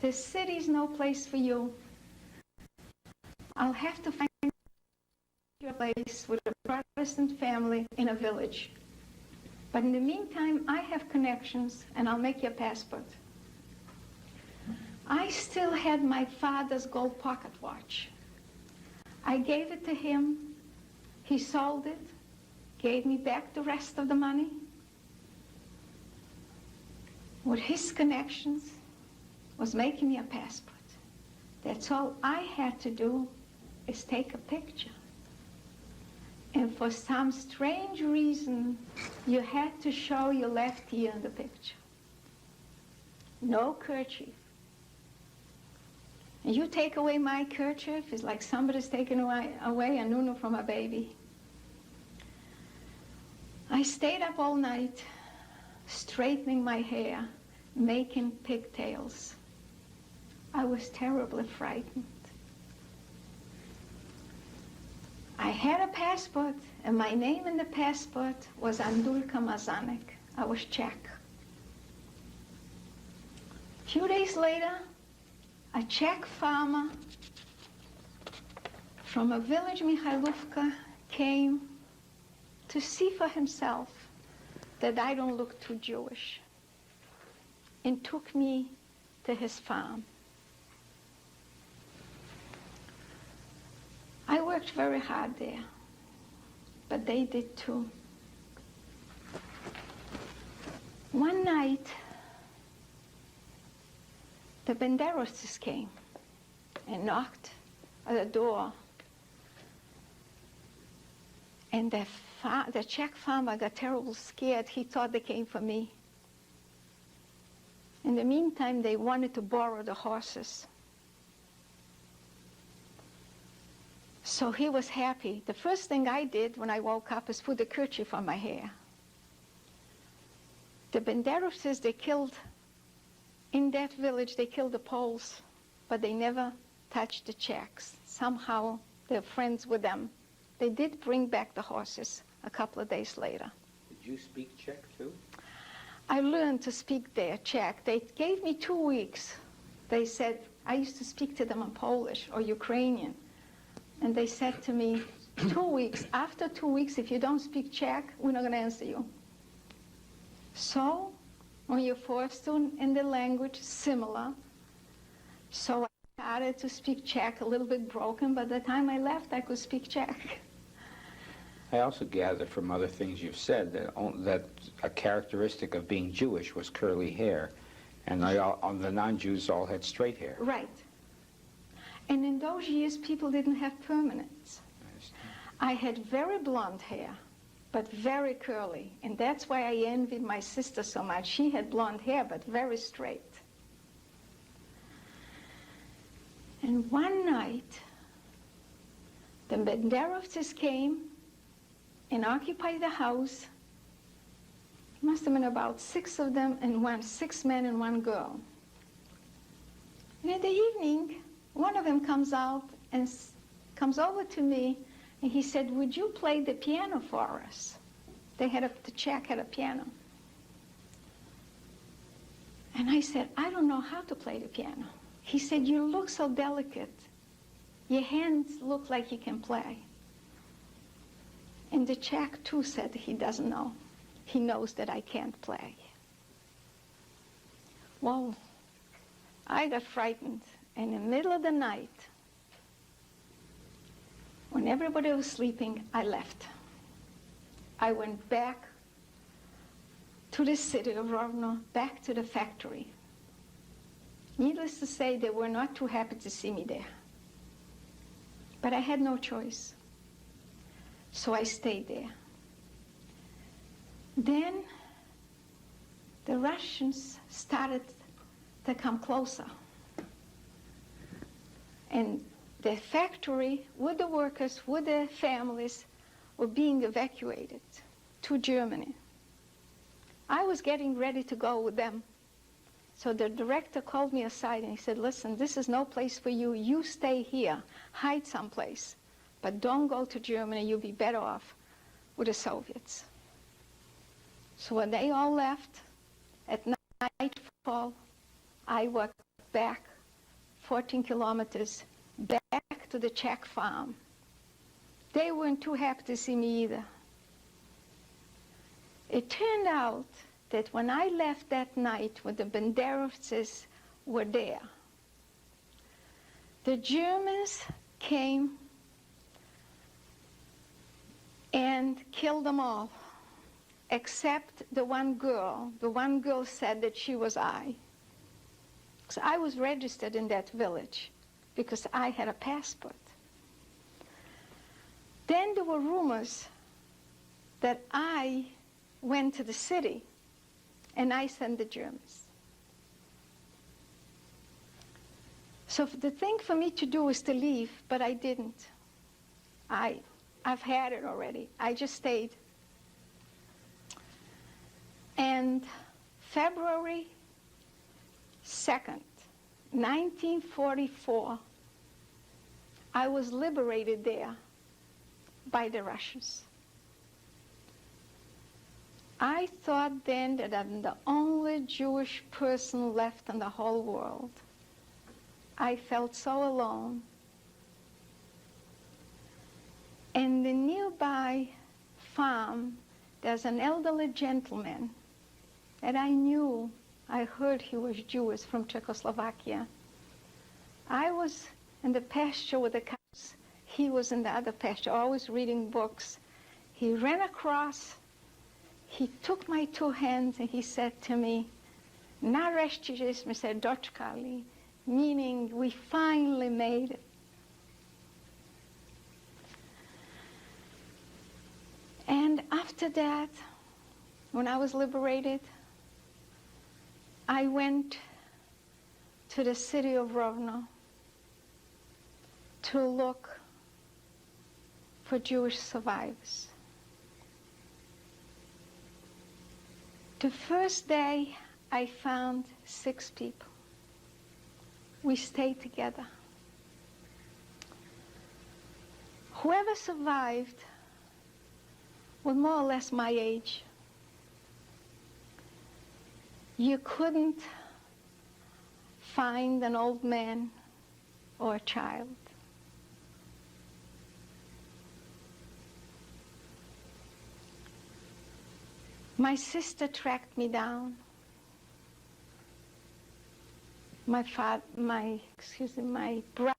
The city's no place for you. I'll have to find your place with a Protestant family in a village. But in the meantime, I have connections, and I'll make your passport. I still had my father's gold pocket watch. I gave it to him. He sold it. gave me back the rest of the money. With his connections, was making me a passport. That's all I had to do, is take a picture. And for some strange reason, you had to show your left ear in the picture. No kerchief. And you take away my kerchief, it's like somebody's taking away a nunu from a baby. I stayed up all night, straightening my hair, making pigtails. I was terribly frightened. I had a passport, and my name in the passport was Andulka Mazanek. I was Czech. A few days later, a Czech farmer from a village, Mikhailovka, came to see for himself that I don't look too Jewish, and took me to his farm. I worked very hard there, but they did too. One night, the Banderovцы came and knocked at the door, and the Czech farmer got terribly scared. He thought they came for me. In the meantime, they wanted to borrow the horses. So he was happy. The first thing I did when I woke up is put the kerchief on my hair. The Banderovцы, they killed, in that village, they killed the Poles, but they never touched the Czechs. Somehow, they're friends with them. They did bring back the horses a couple of days later. Did you speak Czech too? I learned to speak their Czech. They gave me 2 weeks. They said, I used to speak to them in Polish or Ukrainian. And they said to me, 2 weeks, after 2 weeks, if you don't speak Czech, we're not going to answer you. So, when you're forced to in the language, similar. So I started to speak Czech, a little bit broken. By the time I left, I could speak Czech. I also gather from other things you've said that a characteristic of being Jewish was curly hair, and the non-Jews all had straight hair. Right. And in those years, people didn't have permanents. I had very blonde hair, but very curly. And that's why I envied my sister so much. She had blonde hair, but very straight. And one night, the Banderovцы came and occupied the house. Must have been about 6 of them, and 6 men and 1 girl. And in the evening, one of them comes out and comes over to me, and he said, would you play the piano for us? The Czech had a piano. And I said, I don't know how to play the piano. He said, you look so delicate. Your hands look like you can play. And the Czech, too, said he doesn't know. He knows that I can't play. Well, I got frightened. In the middle of the night, when everybody was sleeping, I left. I went back to the city of Rovno, back to the factory. Needless to say, they were not too happy to see me there. But I had no choice. So I stayed there. Then the Russians started to come closer. And the factory, with the workers, with the families, were being evacuated to Germany. I was getting ready to go with them. So the director called me aside and he said, listen, this is no place for you. You stay here, hide someplace, but don't go to Germany. You'll be better off with the Soviets. So when they all left, at nightfall, I walked back 14 kilometers back to the Czech farm. They weren't too happy to see me either. It turned out that when I left that night when the Banderovцы were there, the Germans came and killed them all, except the one girl. The one girl said that she was I. So I was registered in that village because I had a passport. Then there were rumors that I went to the city and I sent the Germans. So the thing for me to do was to leave, but I didn't. I've had it already. I just stayed. And February 2nd, 1944, I was liberated there by the Russians. I thought then that I'm the only Jewish person left in the whole world. I felt so alone. In the nearby farm, there's an elderly gentleman that I knew. I heard he was Jewish from Czechoslovakia. I was in the pasture with the cows. He was in the other pasture, always reading books. He ran across. He took my two hands and he said to me, "Nareszcie żeśmy się doczkali," meaning we finally made it. And after that, when I was liberated, I went to the city of Rovno to look for Jewish survivors. The first day, I found 6 people. We stayed together. Whoever survived was more or less my age. You couldn't find an old man or a child. My sister tracked me down. My brother.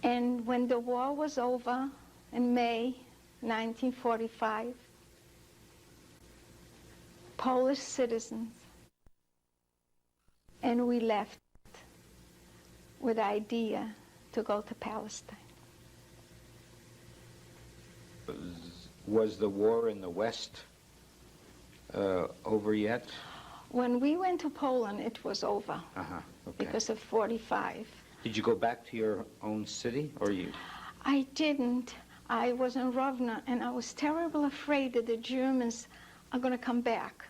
And when the war was over in May 1945, Polish citizens, and we left with the idea to go to Palestine. Was the war in the West over yet? When we went to Poland, it was over Okay. because of 45. Did you go back to your own city, or you? I didn't. I was in Rovno, and I was terribly afraid that the Germans are going to come back.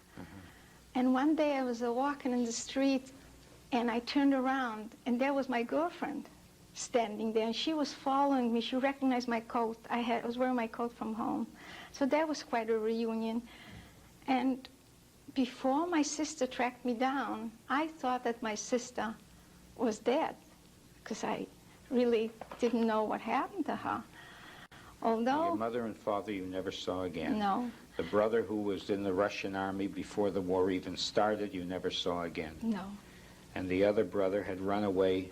And one day I was walking in the street, and I turned around, and there was my girlfriend standing there, and she was following me. She recognized my coat. I was wearing my coat from home. So that was quite a reunion. And before my sister tracked me down, I thought that my sister was dead, because I really didn't know what happened to her. Although... Your mother and father you never saw again? No. The brother who was in the Russian army before the war even started, you never saw again? No. And the other brother had run away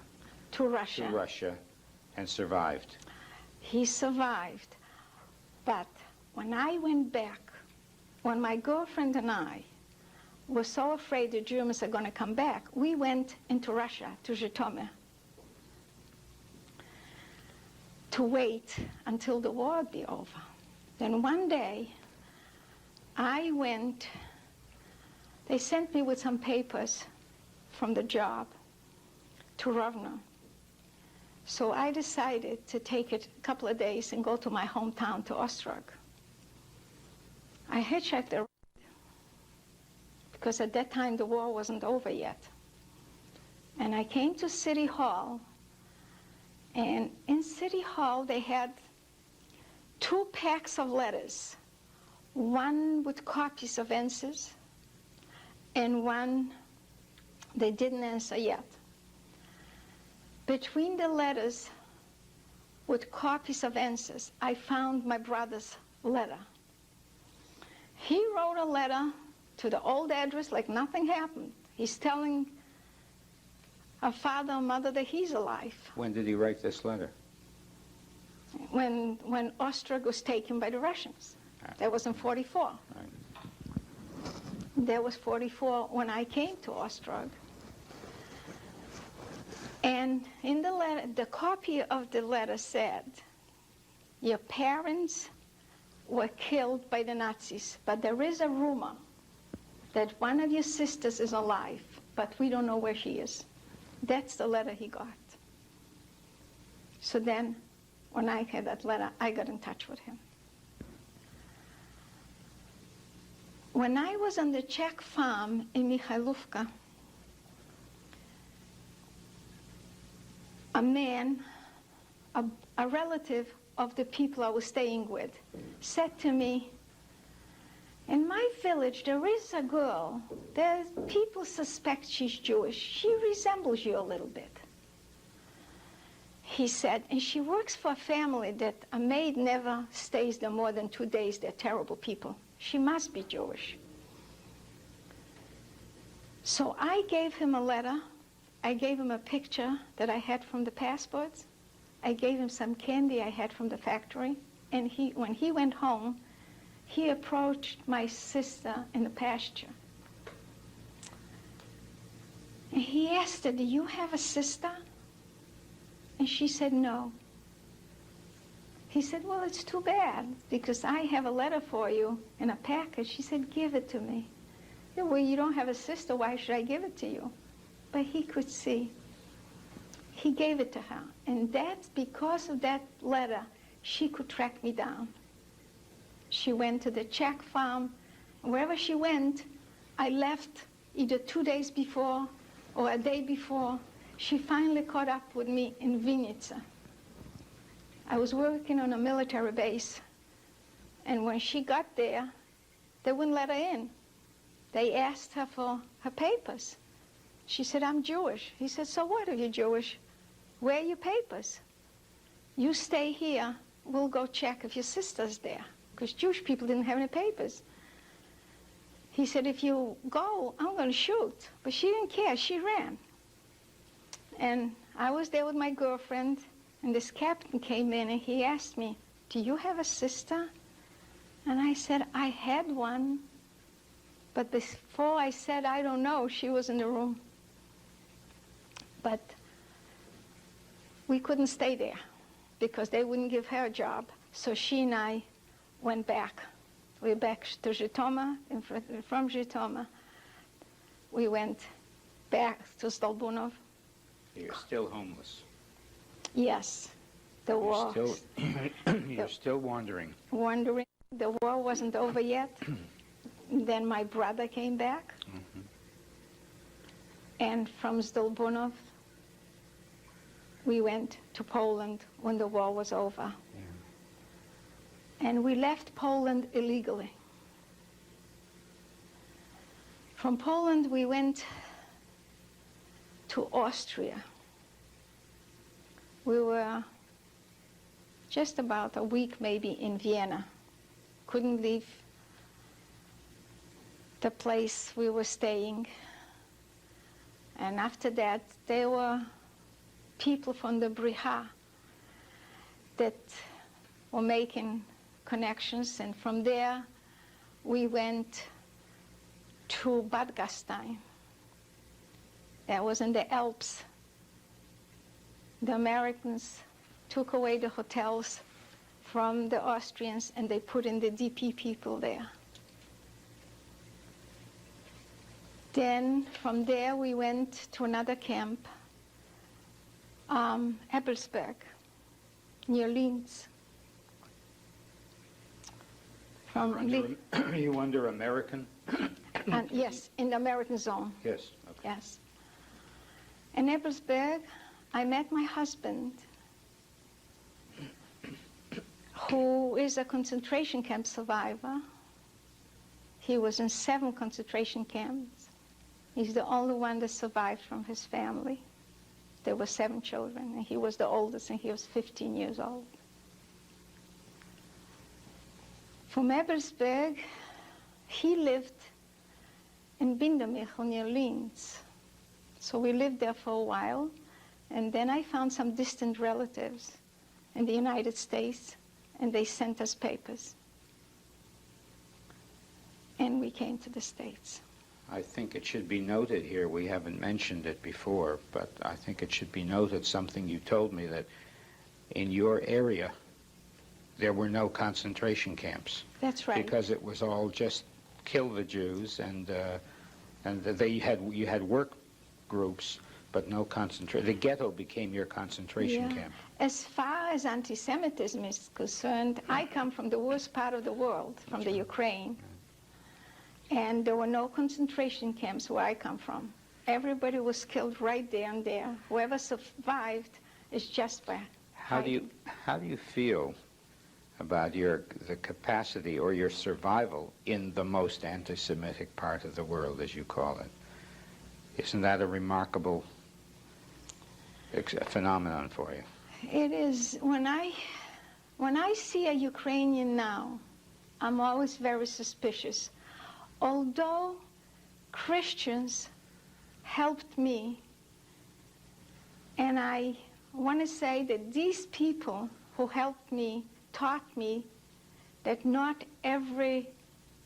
To Russia. to Russia and survived? He survived. But when I went back, when my girlfriend and I were so afraid the Germans are going to come back, we went into Russia, to Zhytomyr, to wait until the war would be over. Then one day, I went, they sent me with some papers from the job to Rovno. So I decided to take it a couple of days and go to my hometown, to Ostrog. I hitchhiked a ride, because at that time the war wasn't over yet. And I came to City Hall, and in City Hall they had 2 packs of letters, one with copies of answers, and one they didn't answer yet. Between the letters with copies of answers, I found my brother's letter. He wrote a letter to the old address like nothing happened. He's telling her father and mother that he's alive. When did he write this letter? When Ostrog was taken by the Russians. That was in 44. Right. That was 44 when I came to Ostrog. And in the letter, the copy of the letter said, your parents were killed by the Nazis, but there is a rumor that one of your sisters is alive, but we don't know where she is. That's the letter he got. So then, when I had that letter, I got in touch with him. When I was on the Czech farm in Mikhailovka, a man, a relative of the people I was staying with, said to me, in my village there is a girl, people suspect she's Jewish. She resembles you a little bit. He said, and she works for a family that a maid never stays there more than 2 days. They're terrible people. She must be Jewish. So I gave him a letter. I gave him a picture that I had from the passports. I gave him some candy I had from the factory. And when he went home, he approached my sister in the pasture. And he asked her, do you have a sister? And she said, no. He said, well, it's too bad, because I have a letter for you in a package. She said, give it to me. Yeah, well, you don't have a sister, why should I give it to you? But he could see. He gave it to her. And that's because of that letter, she could track me down. She went to the Czech farm. Wherever she went, I left either 2 days before or a day before. She finally caught up with me in Vinica. I was working on a military base, and when she got there, they wouldn't let her in. They asked her for her papers. She said, I'm Jewish. He said, so what if you're Jewish? Where are your papers? You stay here, we'll go check if your sister's there, because Jewish people didn't have any papers. He said, if you go, I'm going to shoot. But she didn't care, she ran. And I was there with my girlfriend, and this captain came in and he asked me, do you have a sister? And I said, I had one. But before I said, I don't know, she was in the room. But we couldn't stay there because they wouldn't give her a job. So she and I went back. We were back to Zhytomyr, and from Zhytomyr, we went back to Stolbunov. You're still homeless. Yes, the war. You're still wandering. Wondering. The war wasn't over yet. Then my brother came back. Mm-hmm. And from Stolbunov, we went to Poland when the war was over. Yeah. And we left Poland illegally. From Poland, we went to Austria. We were just about a week maybe in Vienna. Couldn't leave the place we were staying. And after that, there were people from the WWII that were making connections, and from there we went to Bad Gastein. That was in the Alps. The Americans took away the hotels from the Austrians, and they put in the DP people there. Then from there we went to another camp, Ebbelsberg, near Linz. You under American? Yes, in the American zone. Yes. Okay. Yes. In Ebbelsberg, I met my husband, who is a concentration camp survivor. He was in 7 concentration camps. He's the only one that survived from his family. There were 7 children, and he was the oldest, and he was 15 years old. From Ebbelsberg, he lived in Bindermichel near Linz. So we lived there for a while, and then I found some distant relatives in the United States, and they sent us papers. And we came to the States. I think it should be noted here, we haven't mentioned it before, but I think it should be noted, something you told me, that in your area there were no concentration camps. That's right. Because it was all just kill the Jews, and you had work groups, but no concentration. The ghetto became your concentration Yeah. camp. As far as anti-Semitism is concerned, I come from the worst part of the world, from the Ukraine. And there were no concentration camps where I come from. Everybody was killed right there and there. Whoever survived is just by hiding. How do you feel about the capacity or your survival in the most anti-Semitic part of the world, as you call it? Isn't that a remarkable phenomenon for you? It is. When I see a Ukrainian now, I'm always very suspicious. Although Christians helped me, and I want to say that these people who helped me taught me that not every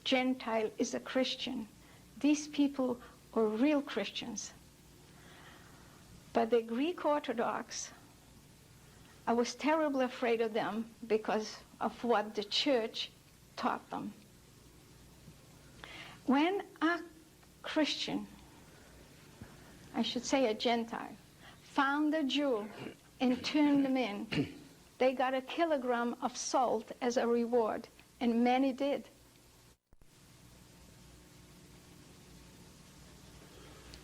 Gentile is a Christian. These people were real Christians. But the Greek Orthodox, I was terribly afraid of them because of what the church taught them. When a Christian, I should say a Gentile, found a Jew and turned them in, they got a kilogram of salt as a reward, and many did.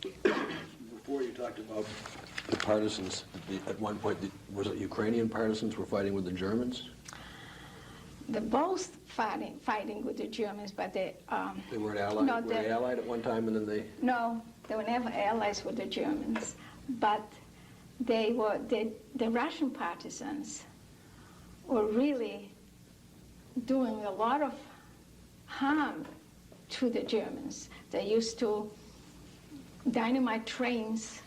Before you talked about the partisans, at one point, was it Ukrainian partisans were fighting with the Germans? They're both fighting with the Germans, but they weren't allied? No, were they allied at one time and then they... No, they were never allies with the Germans, but they were the Russian partisans were really doing a lot of harm to the Germans. They used to dynamite trains.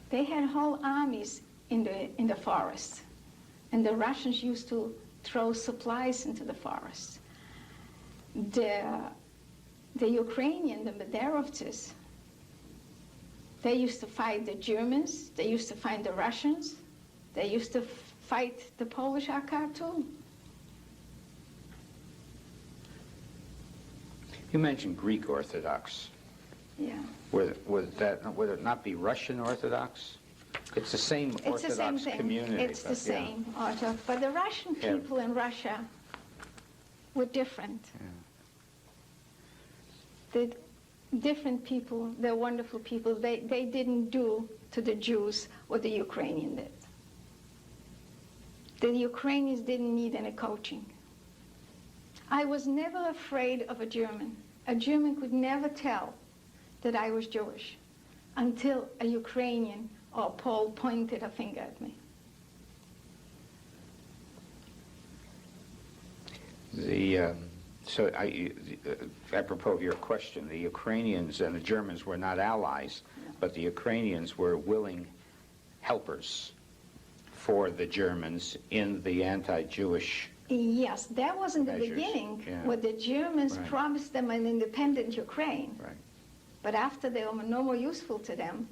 They had whole armies in the forest, and the Russians used to throw supplies into the forest. The Ukrainian, the Mederovцы, they used to fight the Germans, they used to fight the Russians, they used to fight the Polish Arcad too. You mentioned Greek Orthodox. Yeah. Would it not be Russian Orthodox? It's the same It's the same Orthodox thing. community. It's the but, yeah. same Orthodox. But the Russian Yeah. people in Russia were different. The different people, they're wonderful people. They didn't do to the Jews what the Ukrainians did. The Ukrainians didn't need any coaching. I was never afraid of a German. A German could never tell that I was Jewish until a Ukrainian or Paul pointed a finger at me. Apropos of your question, the Ukrainians and the Germans were not allies, but the Ukrainians were willing helpers for the Germans in the anti-Jewish. Yes, that was in the measures. beginning, Yeah. where the Germans Right. promised them an independent Ukraine. Right. But after they were no more useful to them,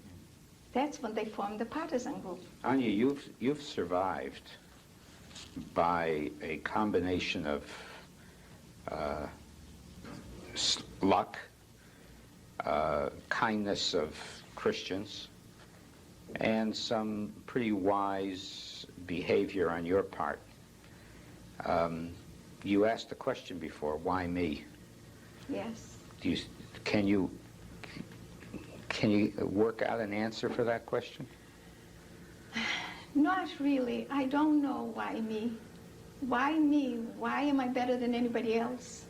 that's when they formed the partisan group. Anya, you've survived by a combination of luck, kindness of Christians, and some pretty wise behavior on your part. You asked the question before, why me? Yes. Can you work out an answer for that question? Not really. I don't know why me. Why me? Why am I better than anybody else?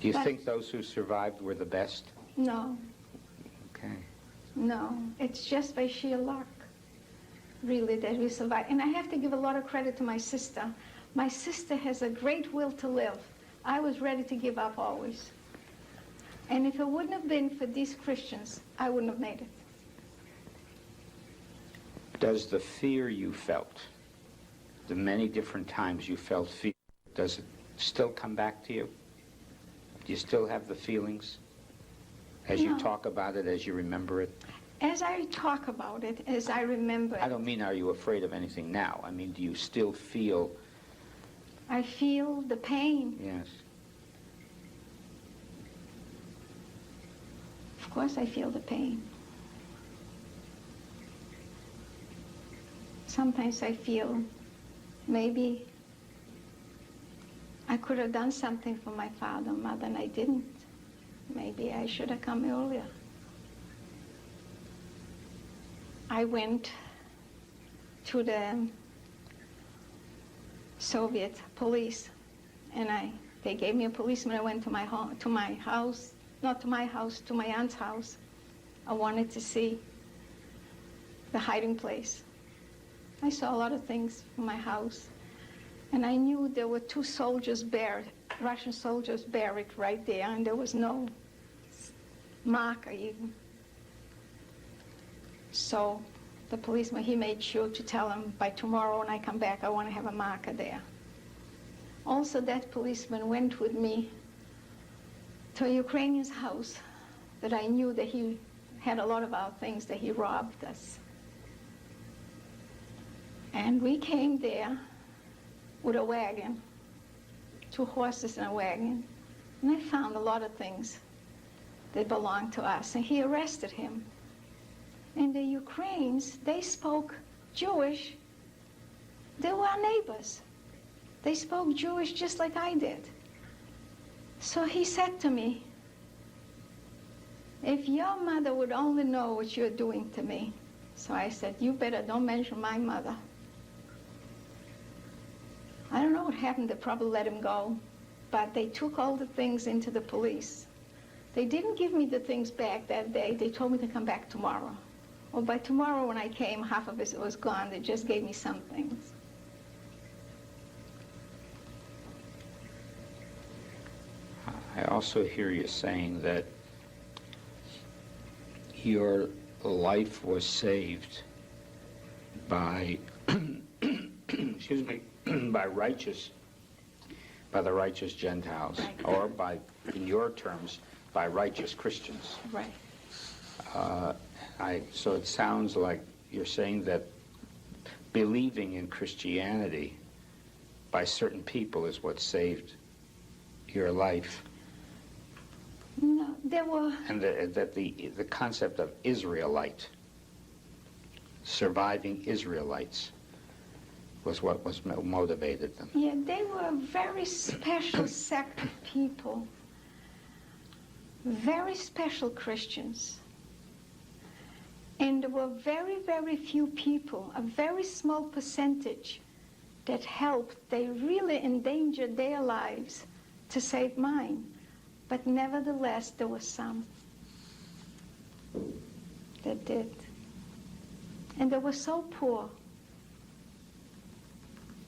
Do you But- think those who survived were the best? No, Okay. no. It's just by sheer luck, really, that we survived. And I have to give a lot of credit to my sister. My sister has a great will to live. I was ready to give up always. And if it wouldn't have been for these Christians, I wouldn't have made it. Does the fear you felt, the many different times you felt fear, does it still come back to you? Do you still have the feelings as you No. talk about it, as you remember it? As I talk about it, as I remember it, I don't mean are you afraid of anything now. I mean, do you still feel... I feel the pain. Yes. Of course I feel the pain. Sometimes I feel maybe I could have done something for my father and mother, and I didn't. Maybe I should have come earlier. I went to the Soviet police, and they gave me a policeman. I went to my house, not to my house, to my aunt's house. I wanted to see the hiding place. I saw a lot of things from my house, and I knew there were 2 soldiers buried, Russian soldiers buried right there, and there was no marker even. So the policeman, he made sure to tell him, by tomorrow when I come back, I want to have a marker there. Also, that policeman went with me to a Ukrainian's house that I knew that he had a lot of our things, that he robbed us. And we came there with a wagon, 2 horses and a wagon, and I found a lot of things that belonged to us, and he arrested him. And the Ukrainians, they spoke Jewish. They were our neighbors. They spoke Jewish just like I did. So he said to me, if your mother would only know what you're doing to me. So I said, you better don't mention my mother. I don't know what happened. They probably let him go. But they took all the things into the police. They didn't give me the things back that day. They told me to come back tomorrow. Well, by tomorrow when I came, half of it was gone. They just gave me some things. I also hear you saying that your life was saved by, excuse me, by the righteous Gentiles, Right. or by, in your terms, by righteous Christians. Right. So it sounds like you're saying that believing in Christianity by certain people is what saved your life. No, there were... And that the concept of Israelite, surviving Israelites, was what was motivated them. Yeah, they were a very special sect of people. Very special Christians. And there were very, very few people, a very small percentage, that helped. They really endangered their lives to save mine. But nevertheless, there were some that did. And they were so poor.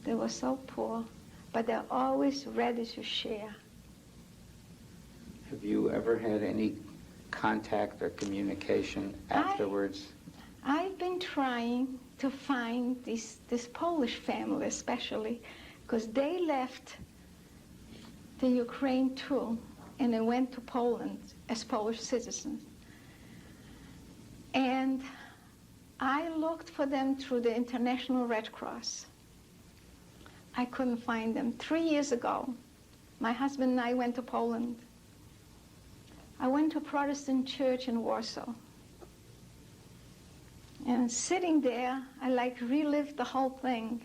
They were so poor, but they're always ready to share. Have you ever had any contact or communication afterwards? I've been trying to find this Polish family especially, because they left the Ukraine too, and they went to Poland as Polish citizens. And I looked for them through the International Red Cross. I couldn't find them. 3 years ago, my husband and I went to Poland. I went to a Protestant church in Warsaw. And sitting there, I relived the whole thing.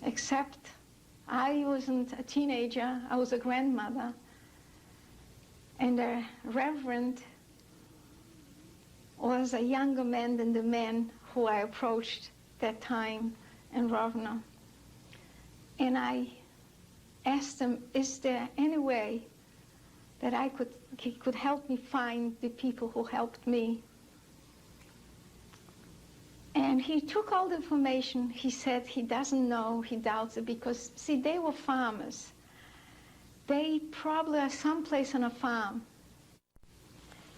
Except I wasn't a teenager, I was a grandmother. And the reverend was a younger man than the man who I approached that time in Rovno. And I asked him, is there any way that he could help me find the people who helped me? And he took all the information. He said he doesn't know, he doubts it, because, see, they were farmers. They probably are someplace on a farm.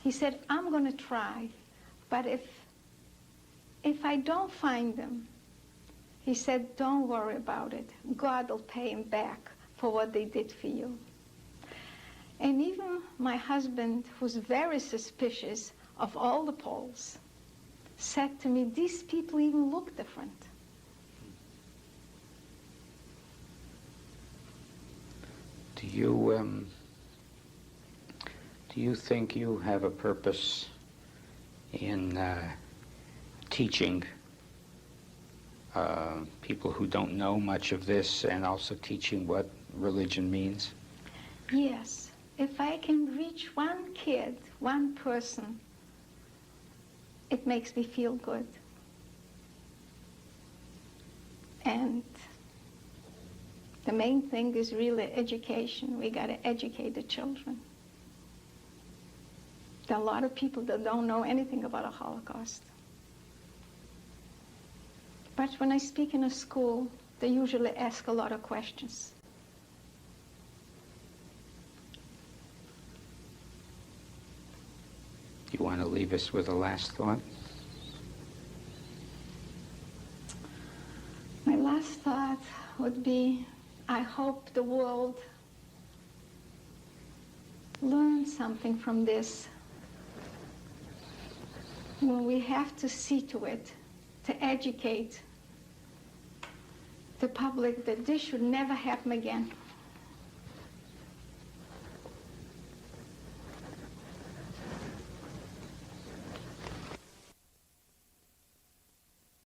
He said, I'm going to try, but if I don't find them, he said, don't worry about it. God will pay them back for what they did for you. And even my husband, who's very suspicious of all the Poles, said to me, these people even look different. Do you think you have a purpose in teaching people who don't know much of this, and also teaching what religion means? Yes. If I can reach one kid, one person, it makes me feel good. And the main thing is really education. We got to educate the children. There are a lot of people that don't know anything about a Holocaust. But when I speak in a school, they usually ask a lot of questions. Do you want to leave us with a last thought? My last thought would be, I hope the world learns something from this. When we have to see to it, to educate the public that this should never happen again.